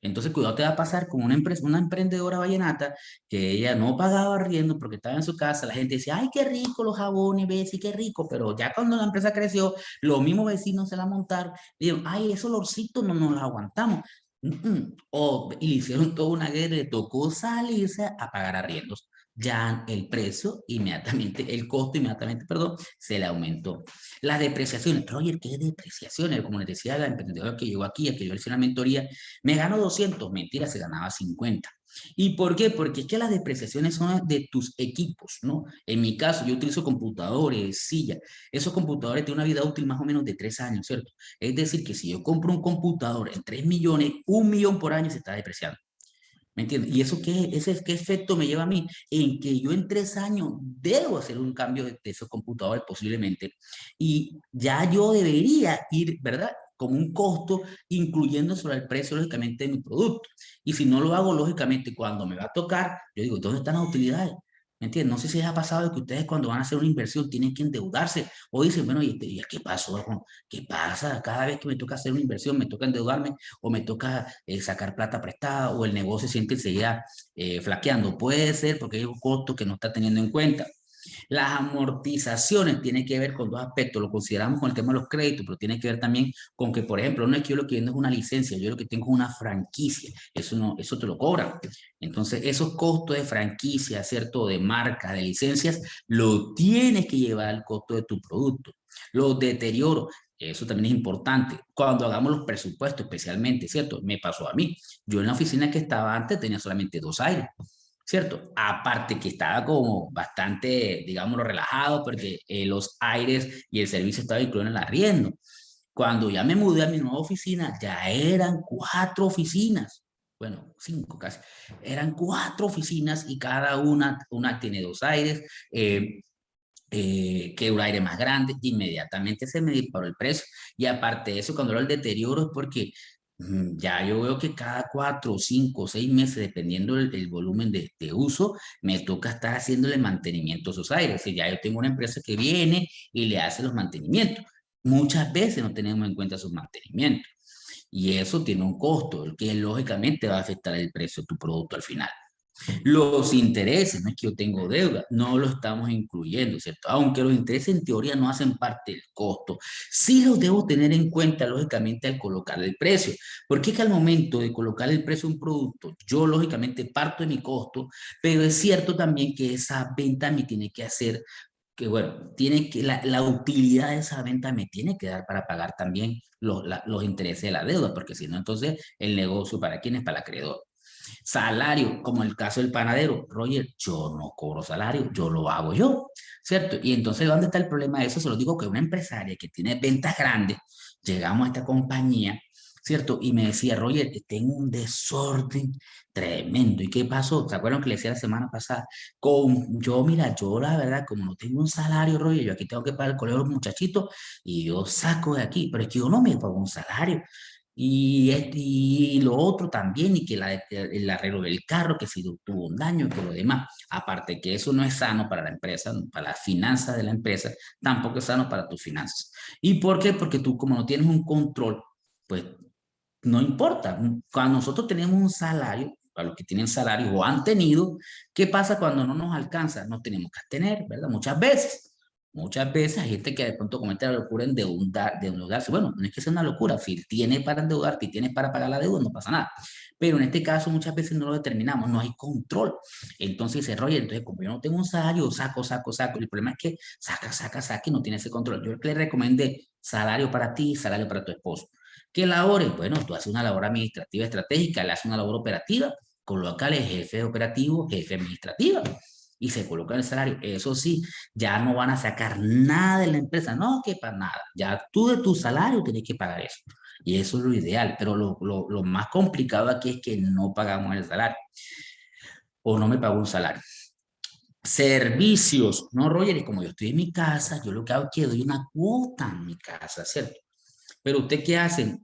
Entonces, cuidado te va a pasar con una empresa, una emprendedora vallenata que ella no pagaba arriendo porque estaba en su casa. La gente decía, ay, qué rico los jabones, ves, sí, qué rico. Pero ya cuando la empresa creció, los mismos vecinos se la montaron. Dijeron, ay, esos olorcitos no nos los aguantamos. Y le hicieron toda una guerra, le tocó salirse a pagar arriendos. Ya el precio inmediatamente, el costo inmediatamente, perdón, se le aumentó. Las depreciaciones, Roger, ¿qué depreciaciones? Como les decía la emprendedora que llegó aquí, a que yo le hice una mentoría, me gano 200, mentira, se ganaba 50. ¿Y por qué? Porque es que las depreciaciones son de tus equipos, ¿no? En mi caso, yo utilizo computadores, sillas. Esos computadores tienen una vida útil más o menos de 3 años, ¿cierto? Es decir, que si yo compro un computador en 3 millones, 1 millón por año se está depreciando. ¿Me entiendes? ¿Y eso qué efecto me lleva a mí? En que yo en 3 años debo hacer un cambio de esos computadores posiblemente y ya yo debería ir, ¿verdad? Como un costo, incluyendo sobre el precio, lógicamente, de mi producto. Y si no lo hago, lógicamente, cuando me va a tocar, yo digo, ¿dónde están las utilidades? ¿Me entiendes? No sé si les ha pasado que ustedes cuando van a hacer una inversión tienen que endeudarse o dicen, bueno, ¿y qué pasó? ¿Qué pasa? Cada vez que me toca hacer una inversión, me toca endeudarme o me toca sacar plata prestada o el negocio se siente enseguida flaqueando. Puede ser porque hay un costo que no está teniendo en cuenta. Las amortizaciones tienen que ver con dos aspectos, lo consideramos con el tema de los créditos, pero tiene que ver también con que, por ejemplo, no es que yo lo que vendo es una licencia, yo lo que tengo es una franquicia, eso, no, eso te lo cobran. Entonces, esos costos de franquicia, ¿cierto? De marca, de licencias, lo tienes que llevar al costo de tu producto. Los deterioros, eso también es importante. Cuando hagamos los presupuestos, especialmente, ¿cierto? Me pasó a mí. Yo en la oficina que estaba antes tenía solamente 2 aires. ¿Cierto? Aparte que estaba como bastante, digámoslo, relajado porque los aires y el servicio estaba incluido en el arriendo. Cuando ya me mudé a mi nueva oficina, ya eran 4 oficinas. Bueno, 5 casi. Eran 4 oficinas y cada una tiene 2 aires. Que un aire más grande, inmediatamente se me disparó el precio. Y aparte de eso, cuando era el deterioro es porque ya yo veo que cada 4, 5, 6 meses, dependiendo del volumen de uso, me toca estar haciéndole mantenimiento a esos aires. Y ya yo tengo una empresa que viene y le hace los mantenimientos. Muchas veces no tenemos en cuenta sus mantenimientos. Y eso tiene un costo, el que lógicamente va a afectar el precio de tu producto al final. Los intereses, no es que yo tengo deuda, no lo estamos incluyendo, ¿cierto? Aunque los intereses en teoría no hacen parte del costo, sí los debo tener en cuenta, lógicamente, al colocar el precio. Porque es que al momento de colocar el precio de un producto, yo lógicamente parto de mi costo, pero es cierto también que esa venta me tiene que hacer que bueno, tiene que, la utilidad de esa venta me tiene que dar para pagar también los intereses de la deuda, porque si no, entonces el negocio, ¿para quién es? Para el acreedor. Salario, como el caso del panadero, Roger, yo no cobro salario, yo lo hago yo, ¿cierto? Y entonces, ¿dónde está el problema de eso? Se lo digo que una empresaria que tiene ventas grandes, llegamos a esta compañía, ¿cierto? Y me decía, Roger, tengo un desorden tremendo. ¿Y qué pasó? ¿Se acuerdan que le decía la semana pasada? Mira, yo la verdad, como no tengo un salario, Roger, yo aquí tengo que pagar el colegio de los muchachitos y yo saco de aquí, pero es que yo no me pago un salario. Y lo otro también, y que el arreglo del carro, que si tuvo un daño, que lo demás. Aparte que eso no es sano para la empresa, para las finanzas de la empresa, tampoco es sano para tus finanzas. ¿Y por qué? Porque tú como no tienes un control, pues no importa. Cuando nosotros tenemos un salario, para los que tienen salario o han tenido, ¿qué pasa cuando no nos alcanza? Nos tenemos que abstener, ¿verdad? Muchas veces. Muchas veces hay gente que de pronto comete la locura de endeudarse. Bueno, no es que sea una locura, si tienes para endeudarte y tienes para pagar la deuda, no pasa nada. Pero en este caso muchas veces no lo determinamos, no hay control. Entonces dice, Roger, entonces como yo no tengo un salario, saco. El problema es que saca y no tiene ese control. Yo le recomendé salario para ti, salario para tu esposo. ¿Qué labores? Bueno, tú haces una labor administrativa estratégica, le haces una labor operativa, colócale jefe operativo, jefe administrativa y se coloca el salario. Eso sí, ya no van a sacar nada de la empresa, no, que para nada. Ya tú de tu salario tienes que pagar eso. Y eso es lo ideal, pero lo más complicado aquí es que no pagamos el salario o no me pago un salario. Servicios, no, Roger, y como yo estoy en mi casa, yo lo que hago es que doy una cuota en mi casa, ¿cierto? Pero usted qué hace?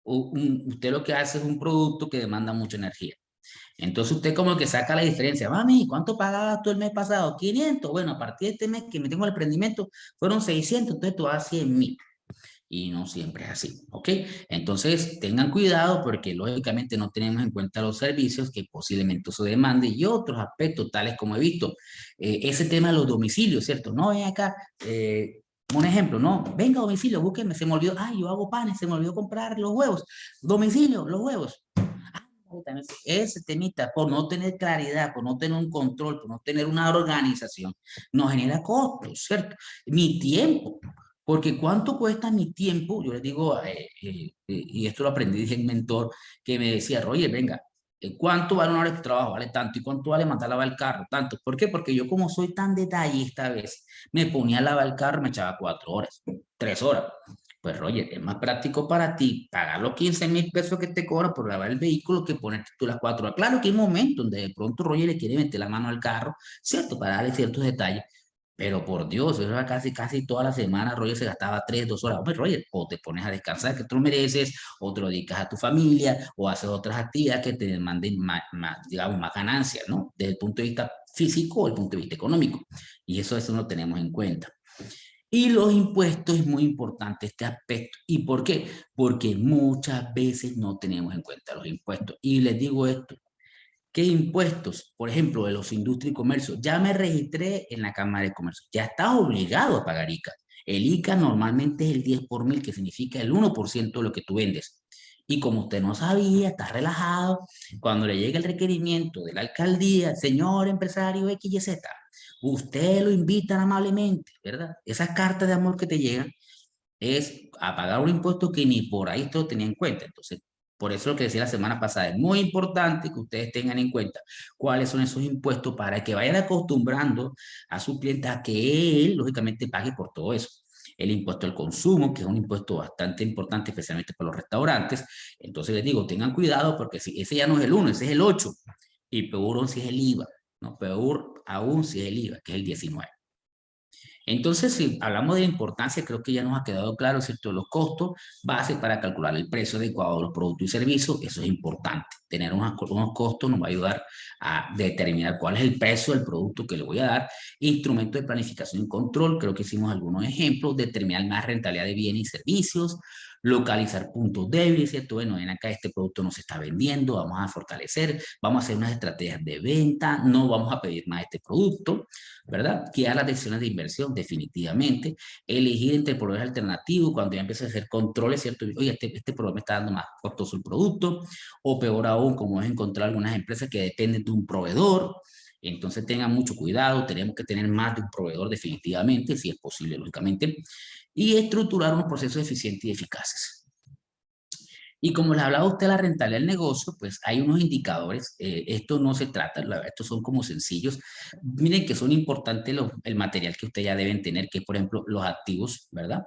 Usted lo que hace es un producto que demanda mucha energía. Entonces usted como que saca la diferencia. Mami, ¿cuánto pagabas tú el mes pasado? 500. Bueno, a partir de este mes que me tengo el emprendimiento fueron 600, entonces tú vas a 100.000. Y no siempre es así, ¿ok? Entonces tengan cuidado porque lógicamente no tenemos en cuenta los servicios que posiblemente se demande y otros aspectos tales como he visto. Ese tema de los domicilios, ¿cierto? No, ven acá. Un ejemplo, no, venga a domicilio, búsquenme, se me olvidó, ay, yo hago panes, se me olvidó comprar los huevos, domicilio, los huevos. Ese temita, por no tener claridad, por no tener un control, por no tener una organización, nos genera costos, ¿cierto? Mi tiempo, porque ¿cuánto cuesta mi tiempo? Yo les digo, y esto lo aprendí de un mentor que me decía, Roger, venga, ¿cuánto vale una hora de trabajo? Vale tanto. ¿Y cuánto vale mandar a lavar el carro? Tanto. ¿Por qué? Porque yo como soy tan detallista a veces, me ponía a lavar el carro, me echaba 4 horas, 3 horas. Pues, Roger, es más práctico para ti pagar los 15.000 pesos que te cobra por lavar el vehículo que ponerte tú las 4 horas. Claro que hay momentos donde de pronto Roger le quiere meter la mano al carro, ¿cierto? Para darle ciertos detalles. Pero por Dios, eso era casi toda la semana, Roger se gastaba 3, 2 horas. Hombre, Roger, o te pones a descansar, que tú lo mereces, o te lo dedicas a tu familia, o haces otras actividades que te demanden digamos, más ganancias, ¿no? Desde el punto de vista físico o el punto de vista económico. Y eso no lo tenemos en cuenta. Y los impuestos es muy importante este aspecto. ¿Y por qué? Porque muchas veces no tenemos en cuenta los impuestos. Y les digo esto, ¿qué impuestos? Por ejemplo, de los industria y comercio. Ya me registré en la Cámara de Comercio. Ya estás obligado a pagar ICA. El ICA normalmente es el 10 por mil, que significa el 1% de lo que tú vendes. Y como usted no sabía, está relajado, cuando le llegue el requerimiento de la alcaldía, señor empresario XYZ, usted lo invitan amablemente, ¿verdad? Esas cartas de amor que te llegan es a pagar un impuesto que ni por ahí te lo tenía en cuenta. Entonces, por eso lo que decía la semana pasada, es muy importante que ustedes tengan en cuenta cuáles son esos impuestos para que vayan acostumbrando a su cliente a que él, lógicamente, pague por todo eso. El impuesto al consumo, que es un impuesto bastante importante, especialmente para los restaurantes. Entonces les digo, tengan cuidado porque si ese ya no es el 1, ese es el 8. Y peor aún si es el IVA, ¿no? Peor aún si es el IVA, que es el 19. Entonces, si hablamos de importancia, creo que ya nos ha quedado claro, ¿cierto? Los costos base para calcular el precio adecuado de los productos y servicios, eso es importante. Tener unos costos nos va a ayudar a determinar cuál es el precio del producto que le voy a dar. Instrumentos de planificación y control, creo que hicimos algunos ejemplos, determinar más rentabilidad de bienes y servicios, localizar puntos débiles, ¿cierto? Bueno, en acá este producto no se está vendiendo, vamos a fortalecer, vamos a hacer unas estrategias de venta, no vamos a pedir más este producto, ¿verdad? Guiar las decisiones de inversión, definitivamente. Elegir entre proveedores alternativos cuando ya empieza a hacer controles, ¿cierto? Oye, este proveedor me está dando más costoso el producto, o peor aún, como es encontrar algunas empresas que dependen de un proveedor. Entonces tengan mucho cuidado, tenemos que tener más de un proveedor definitivamente, si es posible, lógicamente, y estructurar unos procesos eficientes y eficaces. Y como les hablaba usted de la rentabilidad del negocio, pues hay unos indicadores. Esto no se trata, la verdad, estos son como sencillos. Miren que son importantes el material que ustedes ya deben tener, que es, por ejemplo, los activos, ¿verdad?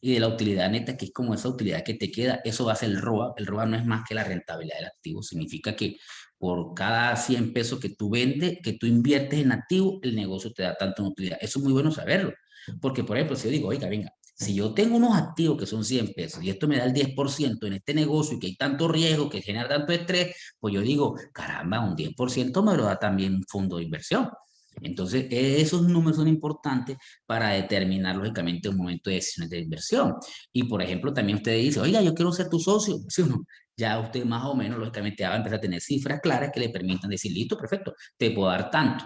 Y de la utilidad neta, que es como esa utilidad que te queda, eso va a ser el ROA. El ROA no es más que la rentabilidad del activo. Significa que por cada 100 pesos que tú vendes, que tú inviertes en activo, el negocio te da tanta utilidad. Eso es muy bueno saberlo. Porque, por ejemplo, si yo digo, oiga, venga, si yo tengo unos activos que son 100 pesos y esto me da el 10% en este negocio y que hay tanto riesgo, que genera tanto estrés, pues yo digo, caramba, un 10% me lo da también un fondo de inversión. Entonces, esos números son importantes para determinar, lógicamente, un momento de decisiones de inversión. Y, por ejemplo, también usted dice, oiga, yo quiero ser tu socio. ¿Sí o no? Ya usted más o menos, lógicamente, va a empezar a tener cifras claras que le permitan decir, listo, perfecto, te puedo dar tanto.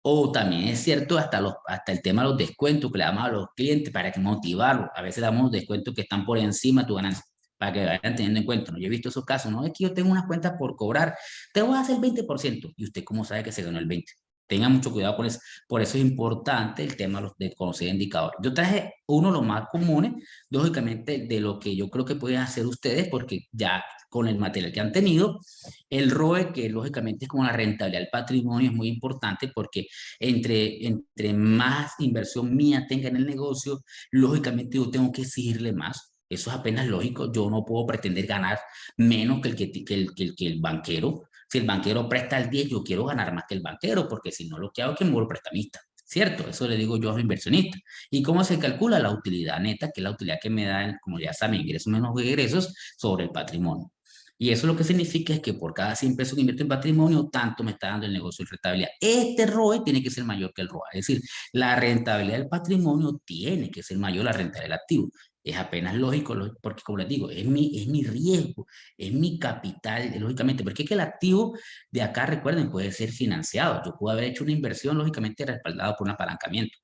O también es cierto hasta el tema de los descuentos que le damos a los clientes para que motivarlos. A veces damos descuentos que están por encima de tu ganancia para que vayan teniendo en cuenta, ¿no? Yo he visto esos casos, ¿no? Es que yo tengo unas cuentas por cobrar, te voy a hacer el 20%. ¿Y usted cómo sabe que se ganó el 20%? Tenga mucho cuidado con eso. Por eso es importante el tema de conocer indicadores. Yo traje uno de los más comunes, lógicamente, de lo que yo creo que pueden hacer ustedes, porque ya con el material que han tenido, el ROE, que lógicamente es como la rentabilidad del patrimonio, es muy importante porque entre más inversión mía tenga en el negocio, lógicamente yo tengo que exigirle más. Eso es apenas lógico. Yo no puedo pretender ganar menos que el banquero. Si el banquero presta el 10, yo quiero ganar más que el banquero, porque si no, lo que hago es que me vuelvo prestamista. ¿Cierto? Eso le digo yo a los inversionistas. ¿Y cómo se calcula la utilidad neta, que es la utilidad que me da, como ya saben, ingresos menos egresos sobre el patrimonio? Y eso lo que significa es que por cada 100 pesos que invierto en patrimonio, tanto me está dando el negocio de rentabilidad. Este ROE tiene que ser mayor que el ROA. Es decir, la rentabilidad del patrimonio tiene que ser mayor a la rentabilidad del activo. Es apenas lógico, porque como les digo, es mi riesgo, es mi capital, lógicamente, porque es que el activo de acá, recuerden, puede ser financiado. Yo puedo haber hecho una inversión, lógicamente, respaldada por un apalancamiento.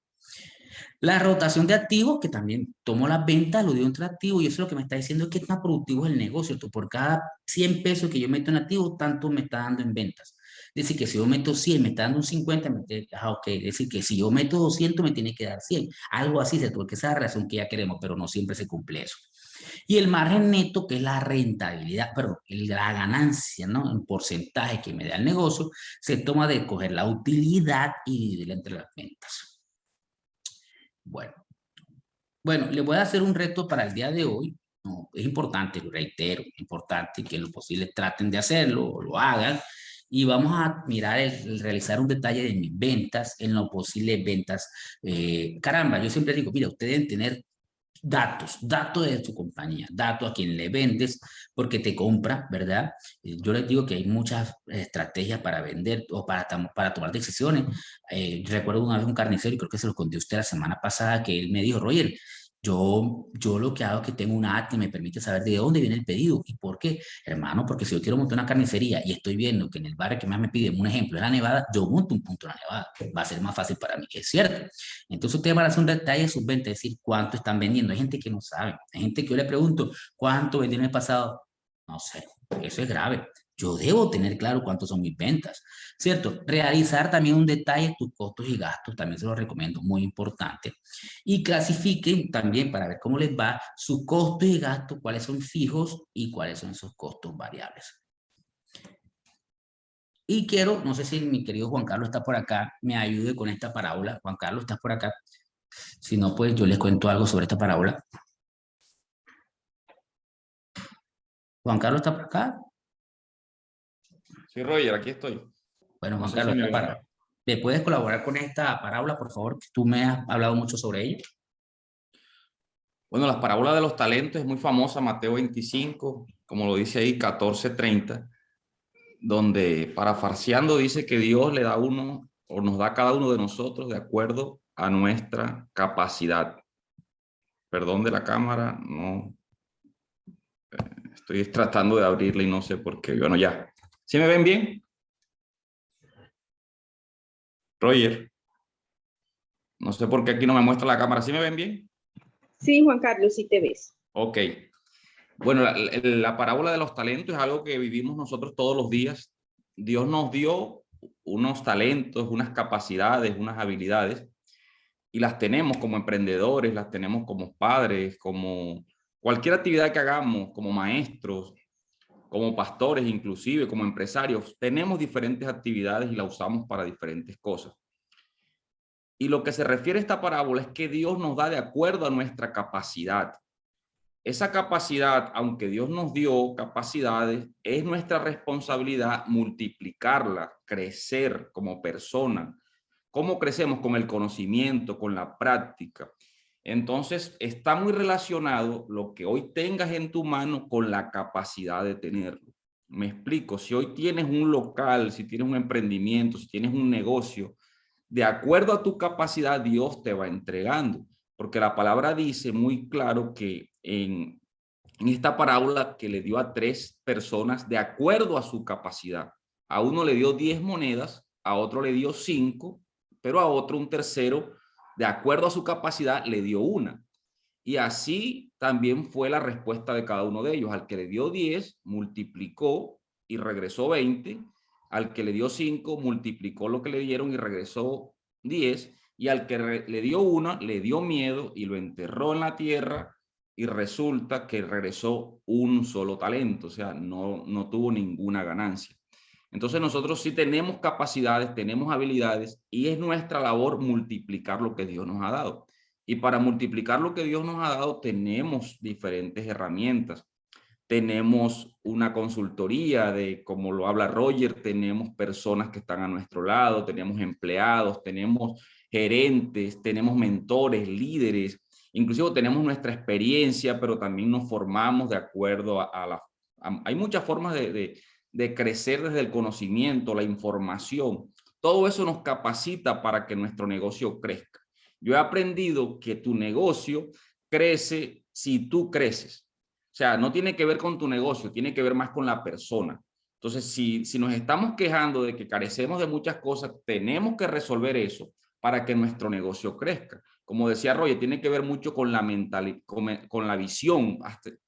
La rotación de activos, que también tomo las ventas, lo digo entre activos, y eso lo que me está diciendo es que tan productivo es el negocio. Tú, por cada 100 pesos que yo meto en activos, tanto me está dando en ventas. Es decir, que si yo meto 100, me está dando un 50, ok. Es decir, que si yo meto 200, me tiene que dar 100. Algo así, porque esa es la relación que ya queremos, pero no siempre se cumple eso. Y el margen neto, que es la rentabilidad, perdón, la ganancia, ¿no? En porcentaje que me da el negocio, se toma de coger la utilidad y dividirla entre las ventas. Bueno. Bueno, les voy a hacer un reto para el día de hoy. No, es importante, lo reitero, es importante que en lo posible traten de hacerlo o lo hagan. Y vamos a mirar, realizar un detalle de mis ventas, en lo posible ventas. Caramba, yo siempre digo, mira, ustedes deben tener datos de tu compañía, datos a quien le vendes, porque te compra, ¿verdad? Yo les digo que hay muchas estrategias para vender o para tomar decisiones. Recuerdo una vez un carnicero, y creo que se lo conté a usted la semana pasada, que él me dijo, Roger, yo lo que hago es que tengo una app que me permite saber de dónde viene el pedido y por qué. Hermano, porque si yo quiero montar una carnicería y estoy viendo que en el barrio que más me piden, un ejemplo, es la Nevada, yo monto un punto en la Nevada. Va a ser más fácil para mí, es cierto. Entonces ustedes van a hacer un detalle de sus ventas, es decir, cuánto están vendiendo. Hay gente que no sabe, hay gente que yo le pregunto, ¿cuánto vendí el mes pasado? No sé, eso es grave. Yo debo tener claro cuántos son mis ventas, ¿cierto? Realizar también un detalle de tus costos y gastos, también se lo recomiendo, muy importante. Y clasifiquen también para ver cómo les va sus costos y gastos, cuáles son fijos y cuáles son esos costos variables. Y quiero, no sé si mi querido Juan Carlos está por acá, me ayude con esta parábola. Juan Carlos, ¿estás por acá? Si no, pues yo les cuento algo sobre esta parábola. Juan Carlos está por acá. Sí, Roger, aquí estoy. Bueno, No Juan sé si Carlos, me esta ven. ¿me puedes colaborar con esta parábola, por favor? Que tú me has hablado mucho sobre ella. Bueno, la parábola de los talentos es muy famosa, Mateo 25, como lo dice ahí, 14:30, donde parafarseando dice que Dios le da a uno o nos da a cada uno de nosotros de acuerdo a nuestra capacidad. Perdón de la cámara, no estoy tratando de abrirla y no sé por qué. Bueno, ya. ¿Sí me ven bien? Roger, no sé por qué aquí no me muestra la cámara. ¿Sí me ven bien? Sí, Juan Carlos, sí te ves. Ok. Bueno, la parábola de los talentos es algo que vivimos nosotros todos los días. Dios nos dio unos talentos, unas capacidades, unas habilidades, y las tenemos como emprendedores, las tenemos como padres, como cualquier actividad que hagamos, como maestros, como pastores, inclusive como empresarios. Tenemos diferentes actividades y las usamos para diferentes cosas. Y lo que se refiere a esta parábola es que Dios nos da de acuerdo a nuestra capacidad. Esa capacidad, aunque Dios nos dio capacidades, es nuestra responsabilidad multiplicarla, crecer como persona. ¿Cómo crecemos? Con el conocimiento, con la práctica. Entonces, está muy relacionado lo que hoy tengas en tu mano con la capacidad de tenerlo. Me explico, si hoy tienes un local, si tienes un emprendimiento, si tienes un negocio, de acuerdo a tu capacidad, Dios te va entregando. Porque la palabra dice muy claro que en esta parábola que le dio a 3 personas de acuerdo a su capacidad. A uno le dio 10 monedas, a otro le dio 5, pero a otro, un tercero, de acuerdo a su capacidad, le dio una. Y así también fue la respuesta de cada uno de ellos. Al que le dio 10, multiplicó y regresó 20. Al que le dio 5, multiplicó lo que le dieron y regresó 10. Y al que le dio 1, le dio miedo y lo enterró en la tierra y resulta que regresó un solo talento. O sea, no tuvo ninguna ganancia. Entonces nosotros sí tenemos capacidades, tenemos habilidades y es nuestra labor multiplicar lo que Dios nos ha dado. Y para multiplicar lo que Dios nos ha dado tenemos diferentes herramientas. Tenemos una consultoría de, como lo habla Roger, tenemos personas que están a nuestro lado, tenemos empleados, tenemos gerentes, tenemos mentores, líderes, inclusive tenemos nuestra experiencia, pero también nos formamos de acuerdo hay muchas formas de crecer desde el conocimiento, la información. Todo eso nos capacita para que nuestro negocio crezca. Yo he aprendido que tu negocio crece si tú creces. O sea, no tiene que ver con tu negocio, tiene que ver más con la persona. Entonces, si nos estamos quejando de que carecemos de muchas cosas, tenemos que resolver eso para que nuestro negocio crezca. Como decía Roger, tiene que ver mucho con la mentalidad, con la visión,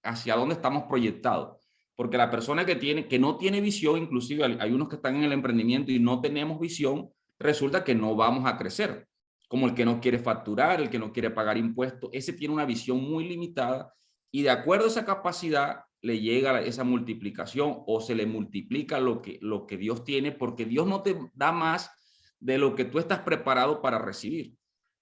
hacia dónde estamos proyectados. Porque la persona que no tiene visión, inclusive hay unos que están en el emprendimiento y no tenemos visión, resulta que no vamos a crecer. Como el que no quiere facturar, el que no quiere pagar impuestos, ese tiene una visión muy limitada y de acuerdo a esa capacidad le llega esa multiplicación o se le multiplica lo que Dios tiene, porque Dios no te da más de lo que tú estás preparado para recibir.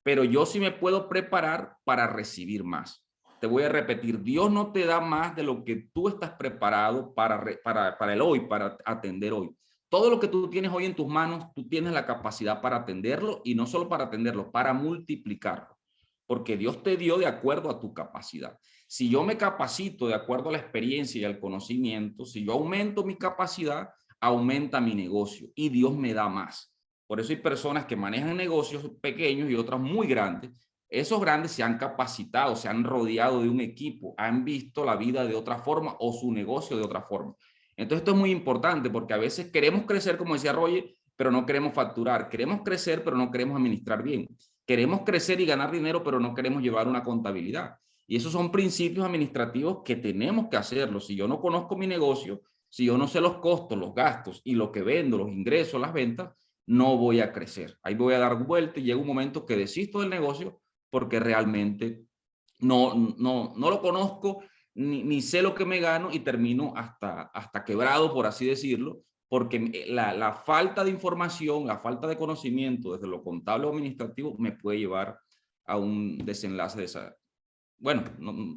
Pero yo sí me puedo preparar para recibir más. Te voy a repetir, Dios no te da más de lo que tú estás preparado para el hoy, para atender hoy. Todo lo que tú tienes hoy en tus manos, tú tienes la capacidad para atenderlo y no solo para atenderlo, para multiplicarlo. Porque Dios te dio de acuerdo a tu capacidad. Si yo me capacito de acuerdo a la experiencia y al conocimiento, si yo aumento mi capacidad, aumenta mi negocio y Dios me da más. Por eso hay personas que manejan negocios pequeños y otras muy grandes. Esos grandes se han capacitado, se han rodeado de un equipo, han visto la vida de otra forma o su negocio de otra forma. Entonces esto es muy importante porque a veces queremos crecer, como decía Roger, pero no queremos facturar. Queremos crecer, pero no queremos administrar bien. Queremos crecer y ganar dinero, pero no queremos llevar una contabilidad. Y esos son principios administrativos que tenemos que hacerlo. Si yo no conozco mi negocio, si yo no sé los costos, los gastos y lo que vendo, los ingresos, las ventas, no voy a crecer. Ahí voy a dar vuelta y llega un momento que desisto del negocio porque realmente no lo conozco, ni sé lo que me gano y termino hasta quebrado, por así decirlo, porque la falta de información, la falta de conocimiento desde lo contable o administrativo me puede llevar a un desenlace de esa. Bueno,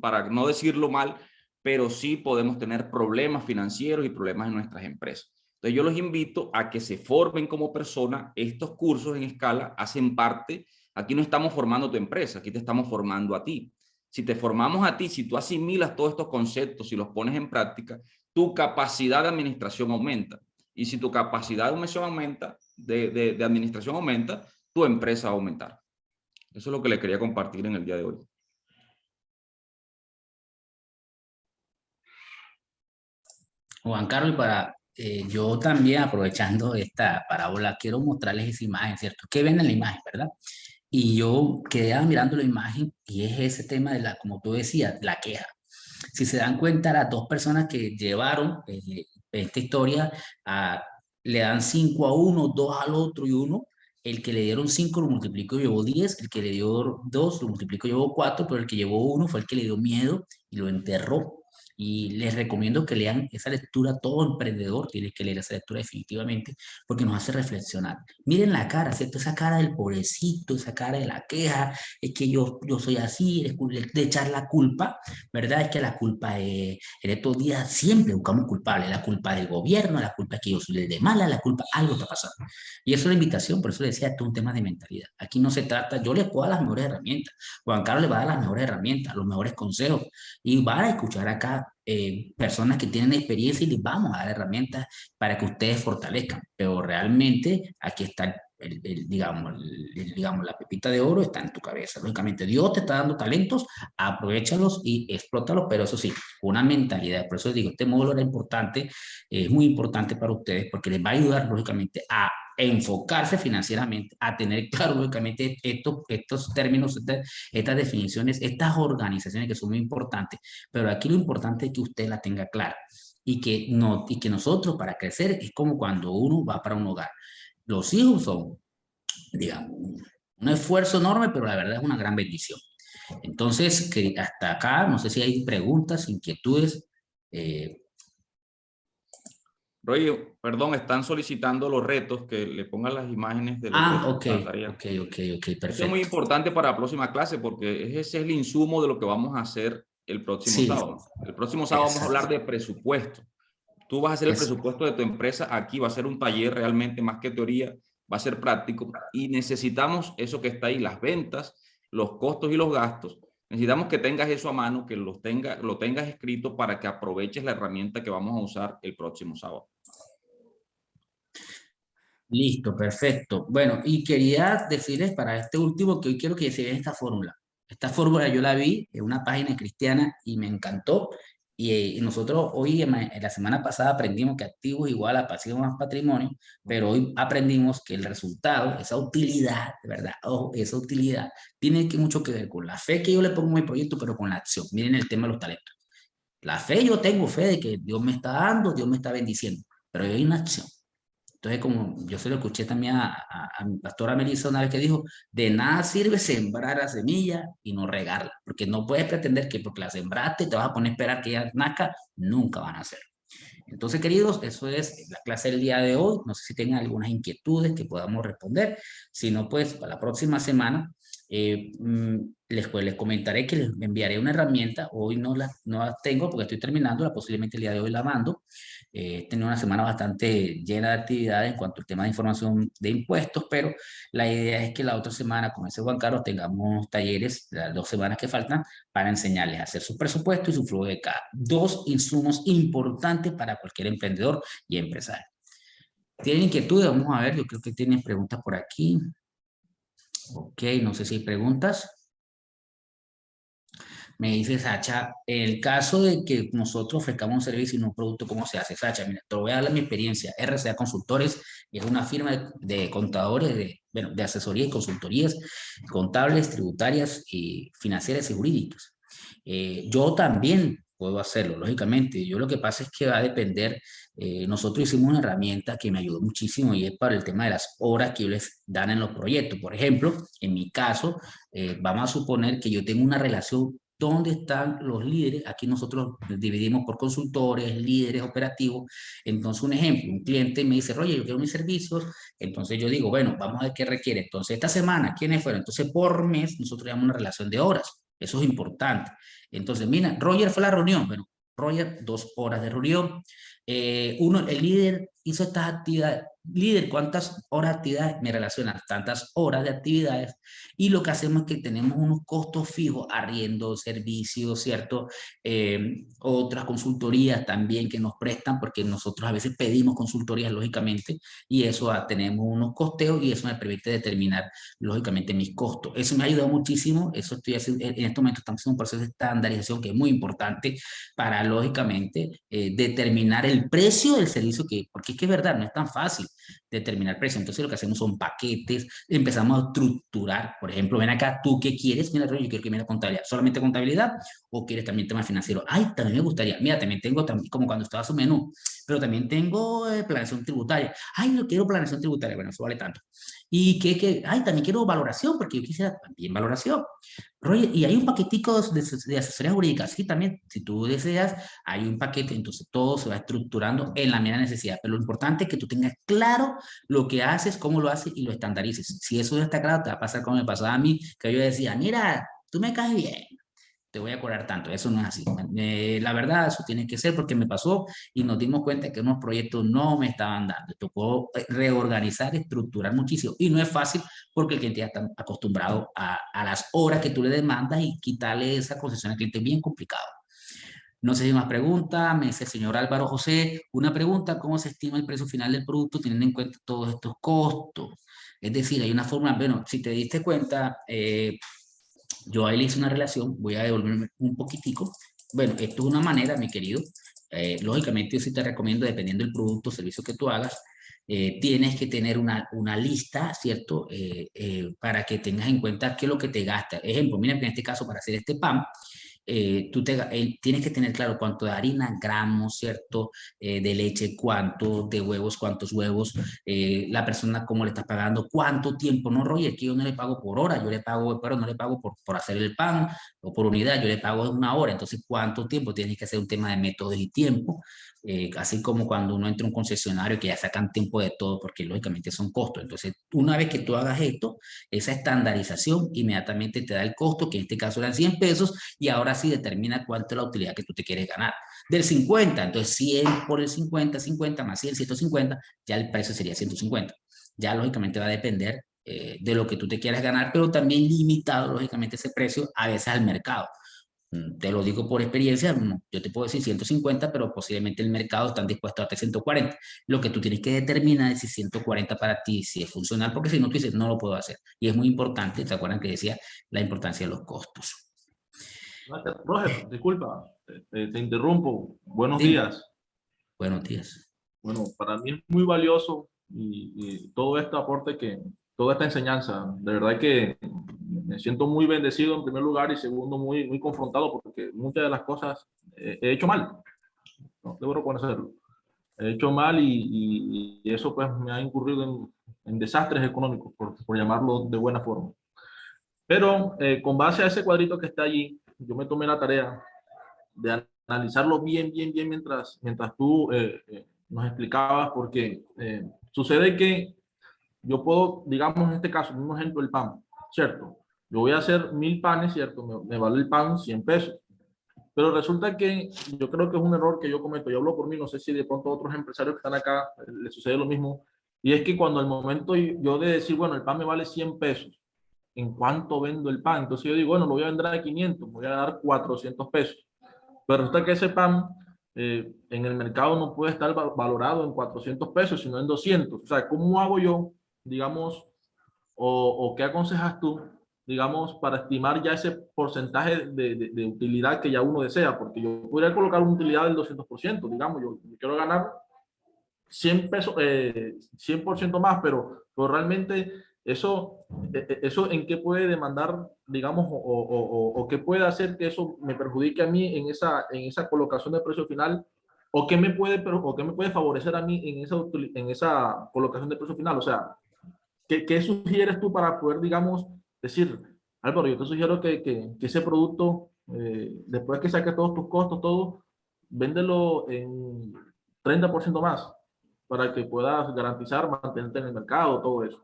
para no decirlo mal, pero sí podemos tener problemas financieros y problemas en nuestras empresas. Entonces yo los invito a que se formen como personas. Estos cursos en escala hacen parte. Aquí no estamos formando tu empresa, aquí te estamos formando a ti. Si te formamos a ti, si tú asimilas todos estos conceptos y los pones en práctica, tu capacidad de administración aumenta. Y si tu capacidad de administración aumenta, de administración aumenta, tu empresa va a aumentar. Eso es lo que le quería compartir en el día de hoy. Juan Carlos, yo también aprovechando esta parábola, quiero mostrarles esa imagen, ¿cierto? ¿Qué ven en la imagen, verdad? Y yo quedé mirando la imagen y es ese tema de como tú decías, la queja. Si se dan cuenta, las dos personas que llevaron esta historia, le dan 5 a uno, 2 al otro y uno. El que le dieron 5 lo multiplicó y llevó 10, el que le dio 2 lo multiplicó y llevó 4, pero el que llevó 1 fue el que le dio miedo y lo enterró. Y les recomiendo que lean esa lectura, todo emprendedor tiene que leer esa lectura definitivamente, porque nos hace reflexionar. Miren la cara, ¿cierto? Esa cara del pobrecito, esa cara de la queja, es que yo soy así, de echar la culpa, ¿verdad? Es que la culpa es, en estos días siempre buscamos culpables, la culpa del gobierno, la culpa es que yo soy el de mala, la culpa, algo está pasando. Y eso es la invitación, por eso le decía, esto es un tema de mentalidad. Aquí no se trata, yo les puedo dar las mejores herramientas, Juan Carlos le va a dar las mejores herramientas, los mejores consejos, y van a escuchar acá personas que tienen experiencia y les vamos a dar herramientas para que ustedes fortalezcan. Pero realmente aquí está digamos, la pepita de oro está en tu cabeza. Lógicamente, Dios te está dando talentos, aprovéchalos y explótalos, pero eso sí, una mentalidad. Por eso digo, este módulo era importante, es muy importante para ustedes porque les va a ayudar, lógicamente, a enfocarse financieramente, a tener claro, lógicamente, estos términos, estas definiciones, estas organizaciones que son muy importantes. Pero aquí lo importante es que usted la tenga clara y que, no, y que nosotros para crecer es como cuando uno va para un hogar. Los hijos son, digamos, un esfuerzo enorme, pero la verdad es una gran bendición. Entonces, que hasta acá, no sé si hay preguntas, inquietudes. Eh, Roy, perdón, están solicitando los retos, que le pongan las imágenes de los retos ok, en pantalla. ok, Eso es muy perfecto. importante para la próxima clase porque ese es el insumo de lo que vamos a hacer el próximo Sí, sábado. El próximo sábado vamos a exacto. hablar de presupuesto. Tú vas a hacer el Es, presupuesto de tu empresa aquí, va a ser un taller realmente más que teoría, va a ser práctico y necesitamos eso que está ahí, las ventas, los costos y los gastos. Necesitamos que tengas eso a mano, que lo tengas escrito para que aproveches la herramienta que vamos a usar el próximo sábado. listo, perfecto. Bueno, y quería decirles para este último que hoy quiero que se vean esta fórmula. Esta fórmula yo la vi en una página cristiana y me encantó. Y nosotros hoy, en la semana pasada, aprendimos que activo es igual a pasivo más patrimonio, pero hoy aprendimos que el resultado, esa utilidad, de verdad, ojo, esa utilidad, tiene mucho que ver con la fe que yo le pongo en mi proyecto, pero con la acción. Miren el tema de los talentos. La fe, yo tengo fe de que Dios me está dando, Dios me está bendiciendo, pero hay una acción. Entonces, como yo se lo escuché también a mi pastora Melissa una vez que dijo, de nada sirve sembrar la semilla y no regarla, porque no puedes pretender que porque la sembraste te vas a poner a esperar que ella nazca, nunca van a hacer. Entonces, queridos, eso es la clase del día de hoy. No sé si tienen algunas inquietudes que podamos responder. Si no, pues para la próxima semana les comentaré que les enviaré una herramienta. Hoy no la tengo porque estoy terminándola, posiblemente el día de hoy la mando. He tenido una semana bastante llena de actividades en cuanto al tema de información de impuestos, pero la idea es que la otra semana, con ese Juan Carlos, tengamos talleres, las 2 semanas que faltan, para enseñarles a hacer su presupuesto y su flujo de caja. 2 insumos importantes para cualquier emprendedor y empresario. ¿Tienen inquietudes? Vamos a ver, yo creo que tienen preguntas por aquí. Ok, no sé si hay preguntas. Me dice Sacha, el caso de que nosotros ofrezcamos un servicio y no un producto, ¿cómo se hace? Sacha, mira, te voy a dar mi experiencia. RCA Consultores es una firma de contadores, bueno, de asesoría y consultorías contables, tributarias, y financieras y jurídicas. Yo también puedo hacerlo, lógicamente. Yo lo que pasa es que va a depender. Nosotros hicimos una herramienta que me ayudó muchísimo y es para el tema de las horas que les dan en los proyectos. Por ejemplo, en mi caso, vamos a suponer que yo tengo una relación. ¿Dónde están los líderes? Aquí nosotros dividimos por consultores, líderes operativos. Entonces, un ejemplo, un cliente me dice, oye, yo quiero mis servicios. Entonces yo digo, bueno, vamos a ver qué requiere. Entonces, esta semana, ¿quiénes fueron? Entonces, por mes, nosotros llevamos una relación de horas. Eso es importante. Entonces, mira, Roger fue a la reunión. Bueno, Roger, 2 horas de reunión. El líder hizo estas actividades. Líder, ¿cuántas horas de actividades me relacionan? Tantas horas de actividades. Y lo que hacemos es que tenemos unos costos fijos, arriendo, servicios, ¿cierto? Otras consultorías también que nos prestan, porque nosotros a veces pedimos consultorías, lógicamente, y eso tenemos unos costeos y eso me permite determinar, lógicamente, mis costos. Eso me ha ayudado muchísimo. Eso estoy haciendo, en este momento estamos haciendo un proceso de estandarización que es muy importante para, lógicamente, determinar el precio del servicio porque es que es verdad, no es tan fácil determinar el precio. Entonces lo que hacemos son paquetes, empezamos a estructurar. Por ejemplo, ven acá, ¿tú qué quieres? Mira, yo quiero que me contabilidad, ¿solamente contabilidad o quieres también tema financiero? Ay, también me gustaría. Mira, también tengo, como cuando estaba su menú, pero también tengo planeación tributaria. Ay, no quiero planeación tributaria, bueno, eso vale tanto. Y ay, también quiero valoración, porque yo quisiera también valoración. Roger, y hay un paquetico de asesoría jurídica, sí, también, si tú deseas, hay un paquete, entonces todo se va estructurando en la misma necesidad, pero lo importante es que tú tengas claro lo que haces, cómo lo haces y lo estandarices. Si eso está claro, te va a pasar como me pasaba a mí, que yo decía, mira, tú me caes bien, te voy a cobrar tanto. Eso no es así. La verdad, eso tiene que ser porque me pasó y nos dimos cuenta que unos proyectos no me estaban dando. Tocó reorganizar, estructurar muchísimo. Y no es fácil porque el cliente ya está acostumbrado a las horas que tú le demandas y quitarle esa concesión al cliente es bien complicado. No sé si hay más preguntas. Me dice el señor Álvaro José, una pregunta: ¿cómo se estima el precio final del producto teniendo en cuenta todos estos costos? Es decir, hay una forma, bueno, si te diste cuenta, yo ahí le hice una relación, voy a devolverme un poquitico. Bueno, esto es una manera, mi querido. Lógicamente, yo sí te recomiendo, dependiendo del producto o servicio que tú hagas, tienes que tener una lista, ¿cierto? Para que tengas en cuenta qué es lo que te gasta. Ejemplo, mira, en este caso, para hacer este pan, tienes que tener claro cuánto de harina, gramos, ¿cierto? De leche, cuánto, de huevos, cuántos huevos, la persona cómo le estás pagando, cuánto tiempo, no, Roger, que yo no le pago por hora, yo le pago, pero no le pago por hacer el pan o por unidad, yo le pago una hora, entonces cuánto tiempo, tienes que hacer un tema de métodos y tiempo, así como cuando uno entra a un concesionario que ya sacan tiempo de todo, porque lógicamente son costos, entonces una vez que tú hagas esto, esa estandarización inmediatamente te da el costo, que en este caso eran 100 pesos, y ahora sí determina cuánto es la utilidad que tú te quieres ganar. Del 50, entonces 100 por el 50, 50 más 100, 150, ya el precio sería 150. Ya lógicamente va a depender de lo que tú te quieras ganar, pero también limitado lógicamente ese precio a veces al mercado. Te lo digo por experiencia, yo te puedo decir 150, pero posiblemente el mercado está dispuesto a darte 140. Lo que tú tienes que determinar es si 140 para ti, si es funcional, porque si no, tú dices, no lo puedo hacer. Y es muy importante, ¿te acuerdan que decía la importancia de los costos? Roger, disculpa, te interrumpo. Buenos Dime. días. Buenos días. Bueno, para mí es muy valioso y todo este aporte toda esta enseñanza, de verdad que me siento muy bendecido en primer lugar y segundo muy confrontado porque muchas de las cosas he hecho mal, no, debo reconocerlo. He hecho mal y eso pues me ha incurrido en desastres económicos, por llamarlo de buena forma. Pero con base a ese cuadrito que está allí, yo me tomé la tarea de analizarlo bien mientras tú nos explicabas, porque sucede que yo puedo, digamos en este caso, un ejemplo, el pan, ¿cierto? Yo voy a hacer 1000 panes, ¿cierto? Me vale el pan 100 pesos. Pero resulta que yo creo que es un error que yo cometo. Yo hablo por mí, no sé si de pronto a otros empresarios que están acá les sucede lo mismo. Y es que cuando al momento yo de decir, bueno, el pan me vale 100 pesos, ¿en cuánto vendo el pan? Entonces yo digo, bueno, lo voy a vender a 500, voy a dar 400 pesos. Pero resulta que ese pan en el mercado no puede estar valorado en 400 pesos, sino en 200. O sea, ¿cómo hago yo, digamos, o qué aconsejas tú, digamos, para estimar ya ese porcentaje de utilidad que ya uno desea? Porque yo podría colocar una utilidad del 200%, digamos, yo quiero ganar 100 pesos, 100% más, pero realmente eso en qué puede demandar, digamos, o qué puede hacer que eso me perjudique a mí en esa colocación de precio final, o qué me puede favorecer a mí en esa colocación de precio final. O sea, ¿qué sugieres tú para poder, digamos, decir, Álvaro, yo te sugiero que ese producto, después que saques todos tus costos, todo, véndelo en 30% más para que puedas garantizar mantenerte en el mercado, todo eso?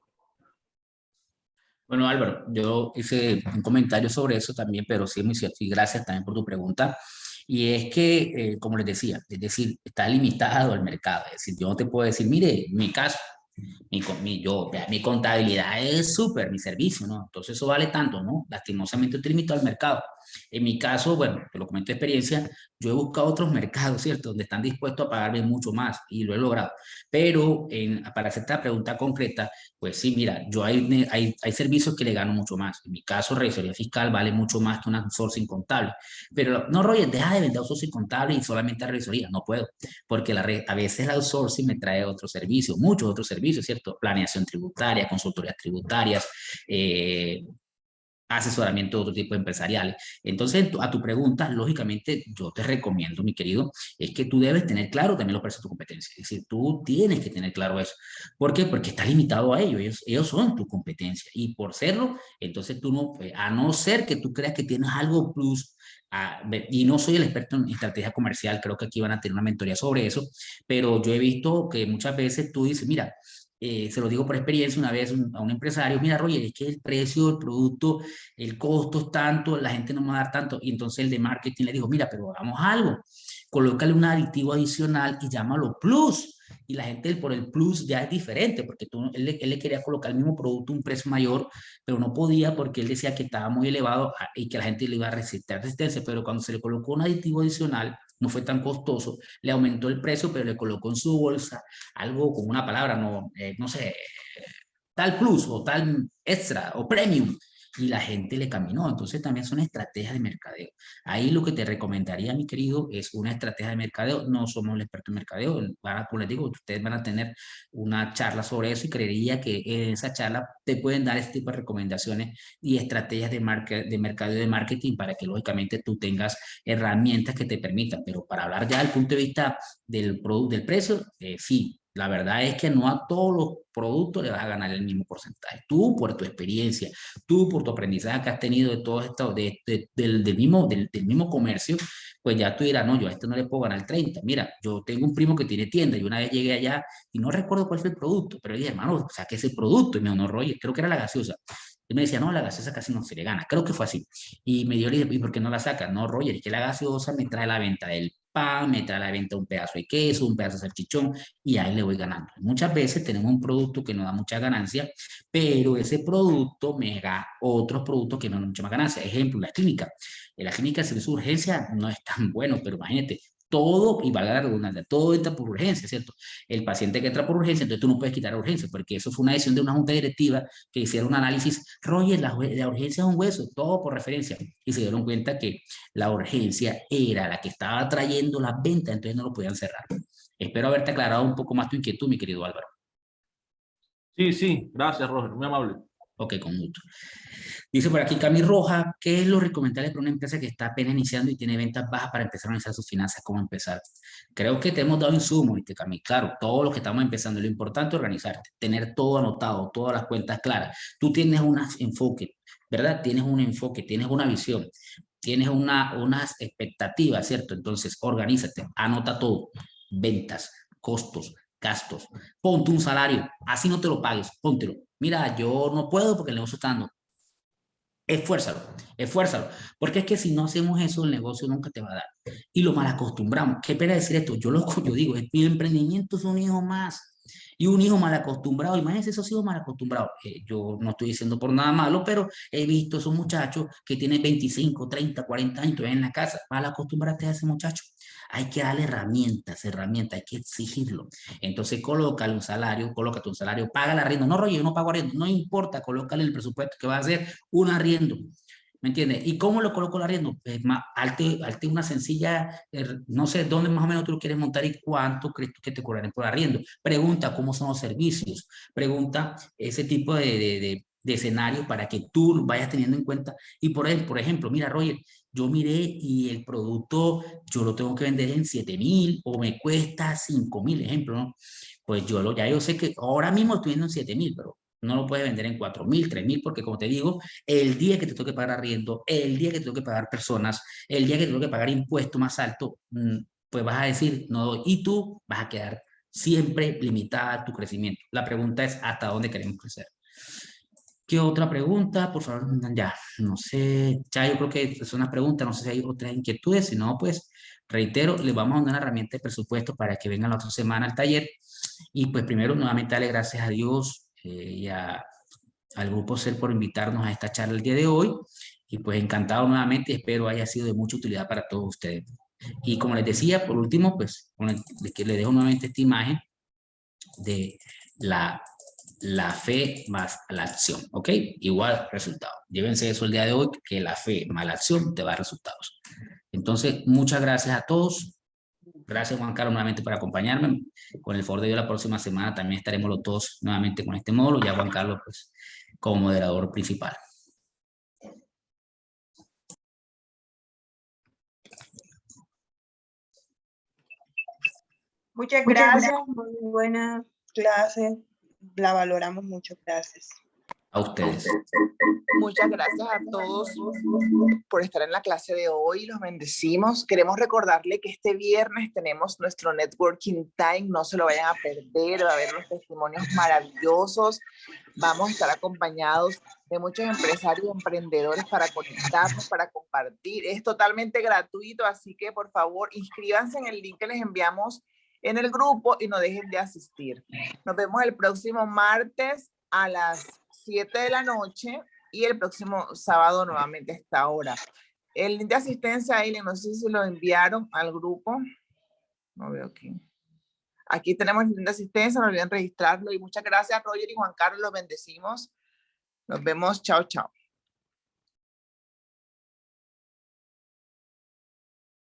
Bueno, Álvaro, yo hice un comentario sobre eso también, pero sí es muy cierto y gracias también por tu pregunta. Y es que, como les decía, es decir, está limitado el mercado. Es decir, yo no te puedo decir, mire, en mi caso, mi contabilidad es súper, mi servicio, ¿no? Entonces eso vale tanto, ¿no? Lastimosamente estoy limitado al mercado. En mi caso, bueno, te lo comento de experiencia, yo he buscado otros mercados, ¿cierto? Donde están dispuestos a pagarme mucho más y lo he logrado. Pero para hacer esta pregunta concreta, pues sí, mira, hay servicios que le gano mucho más. En mi caso, revisoría fiscal vale mucho más que un outsourcing contable. Pero no, Roger, deja de vender outsourcing contable y solamente revisoría. No puedo, porque a veces el outsourcing me trae otros servicios, muchos otros servicios, ¿cierto? Planeación tributaria, consultorías tributarias, asesoramiento de otro tipo de empresariales. Entonces, a tu pregunta, lógicamente, yo te recomiendo, mi querido, es que tú debes tener claro también los precios de tu competencia. Es decir, tú tienes que tener claro eso. ¿Por qué? Porque está limitado a ellos. Ellos son tu competencia. Y por serlo, entonces tú no, a no ser que tú creas que tienes algo plus, y no soy el experto en estrategia comercial, creo que aquí van a tener una mentoría sobre eso, pero yo he visto que muchas veces tú dices, mira, se lo digo por experiencia una vez a un empresario, mira, Roger, es que el precio del producto, el costo es tanto, la gente no me va a dar tanto. Y entonces el de marketing le dijo, mira, pero hagamos algo, colócale un aditivo adicional y llámalo plus. Y la gente por el plus ya es diferente, porque él le quería colocar el mismo producto a un precio mayor, pero no podía porque él decía que estaba muy elevado y que la gente le iba a resistir resistencia. Pero cuando se le colocó un aditivo adicional, no fue tan costoso, le aumentó el precio, pero le colocó en su bolsa algo con una palabra, no sé, tal plus o tal extra o premium, y la gente le caminó. Entonces también son estrategias de mercadeo. Ahí lo que te recomendaría, mi querido, es una estrategia de mercadeo. No somos el experto en mercadeo, como les digo, ustedes van a tener una charla sobre eso y creería que en esa charla te pueden dar este tipo de recomendaciones y estrategias de mercadeo, de marketing, para que lógicamente tú tengas herramientas que te permitan. Pero para hablar ya del punto de vista del producto, del precio, sí. La verdad es que no a todos los productos le vas a ganar el mismo porcentaje. Tú, por tu experiencia, tú, por tu aprendizaje que has tenido de todo esto, del mismo comercio, pues ya tú dirás, no, yo a este no le puedo ganar el 30. Mira, yo tengo un primo que tiene tienda y una vez llegué allá y no recuerdo cuál fue el producto, pero dije, hermano, saque ese producto. Y me dijo, no, Roger, creo que era la gaseosa. Y me decía, no, la gaseosa casi no se le gana. Creo que fue así. Y me dio, le dije, ¿y por qué no la saca? No, Roger, es que la gaseosa me trae la venta del pan, me trae la venta un pedazo de queso, un pedazo de salchichón, y ahí le voy ganando. Muchas veces tenemos un producto que nos da mucha ganancia, pero ese producto me da otros productos que no dan mucha más ganancia. Ejemplo, la clínica. En la clínica el servicio de urgencia no es tan bueno, pero imagínate, todo, y valga la redundancia, todo entra por urgencia, ¿cierto? El paciente que entra por urgencia, entonces tú no puedes quitar la urgencia, porque eso fue una decisión de una junta directiva que hicieron un análisis. Roger, la urgencia es un hueso, todo por referencia. Y se dieron cuenta que la urgencia era la que estaba trayendo las ventas, entonces no lo podían cerrar. Espero haberte aclarado un poco más tu inquietud, mi querido Álvaro. Sí, sí, gracias, Roger, muy amable. Ok, con gusto. Dice por aquí Cami Roja, ¿qué es lo recomendable para una empresa que está apenas iniciando y tiene ventas bajas para empezar a organizar sus finanzas? ¿Cómo empezar? Creo que te hemos dado insumos, ¿viste, Cami? Claro, todos los que estamos empezando, lo importante es organizarte, tener todo anotado, todas las cuentas claras. Tú tienes un enfoque, ¿verdad? Tienes un enfoque, tienes una visión, tienes unas expectativas, ¿cierto? Entonces, organízate, anota todo, ventas, costos, gastos, ponte un salario, así no te lo pagues, póntelo. Mira, yo no puedo porque el negocio está dando. Esfuérzalo, esfuérzalo, porque es que si no hacemos eso, el negocio nunca te va a dar. Y lo mal acostumbramos. ¿Qué pena decir esto? Yo digo, mi emprendimiento es un hijo más. Y un hijo mal acostumbrado, imagínense esos hijos mal acostumbrados. Yo no estoy diciendo por nada malo, pero he visto esos muchachos que tienen 25, 30, 40 años todavía en la casa. Mal acostumbrarte a ese muchacho. Hay que darle herramientas, hay que exigirlo. Entonces, colócate un salario, paga el arriendo. No, Roger, yo no pago arriendo, no importa, colócale el presupuesto que va a hacer un arriendo. ¿Me entiendes? ¿Y cómo lo coloco el arriendo? Alte una sencilla, no sé dónde más o menos tú lo quieres montar y cuánto crees tú que te cobrarán por arriendo. Pregunta cómo son los servicios. Pregunta ese tipo de escenario para que tú vayas teniendo en cuenta. Y por ejemplo, mira, Roger, yo miré y el producto yo lo tengo que vender en 7.000 o me cuesta 5.000, ejemplo, ¿no? Pues ya yo sé que ahora mismo estoy vendiendo en 7.000, pero no lo puedes vender en 4.000, 3.000, porque como te digo, el día que te toque pagar arriendo, el día que te toque pagar personas, el día que te toque pagar impuesto más alto, pues vas a decir, no doy, y tú vas a quedar siempre limitada a tu crecimiento. La pregunta es, ¿hasta dónde queremos crecer? ¿Qué otra pregunta? Por favor, ya, no sé, ya yo creo que es una pregunta, no sé si hay otras inquietudes, si no, pues reitero, les vamos a dar una herramienta de presupuesto para que vengan la otra semana al taller. Y pues primero, nuevamente, darle gracias a Dios al Grupo CEL por invitarnos a esta charla el día de hoy. Y pues encantado nuevamente, espero haya sido de mucha utilidad para todos ustedes. Y como les decía, por último, pues que les dejo nuevamente esta imagen de la fe más la acción, ¿ok? Igual resultado. Llévense eso el día de hoy, que la fe más la acción te va a dar resultados. Entonces, muchas gracias a todos. Gracias, Juan Carlos, nuevamente por acompañarme. Con el favor de Dios, la próxima semana también estaremos los dos nuevamente con este módulo. Ya Juan Carlos, pues, como moderador principal. Muchas gracias, muy buena clase. La valoramos mucho, gracias. A ustedes. Muchas gracias a todos por estar en la clase de hoy. Los bendecimos. Queremos recordarle que este viernes tenemos nuestro Networking Time. No se lo vayan a perder. Va a haber unos testimonios maravillosos. Vamos a estar acompañados de muchos empresarios y emprendedores para conectarnos, para compartir. Es totalmente gratuito, así que por favor inscríbanse en el link que les enviamos en el grupo y no dejen de asistir. Nos vemos el próximo martes a las 7 de la noche y el próximo sábado nuevamente a esta hora. El link de asistencia, Aileen, no sé si lo enviaron al grupo. No veo aquí. Aquí tenemos el link de asistencia, no olviden registrarlo. Y muchas gracias, Roger y Juan Carlos, los bendecimos. Nos vemos, chao, chao.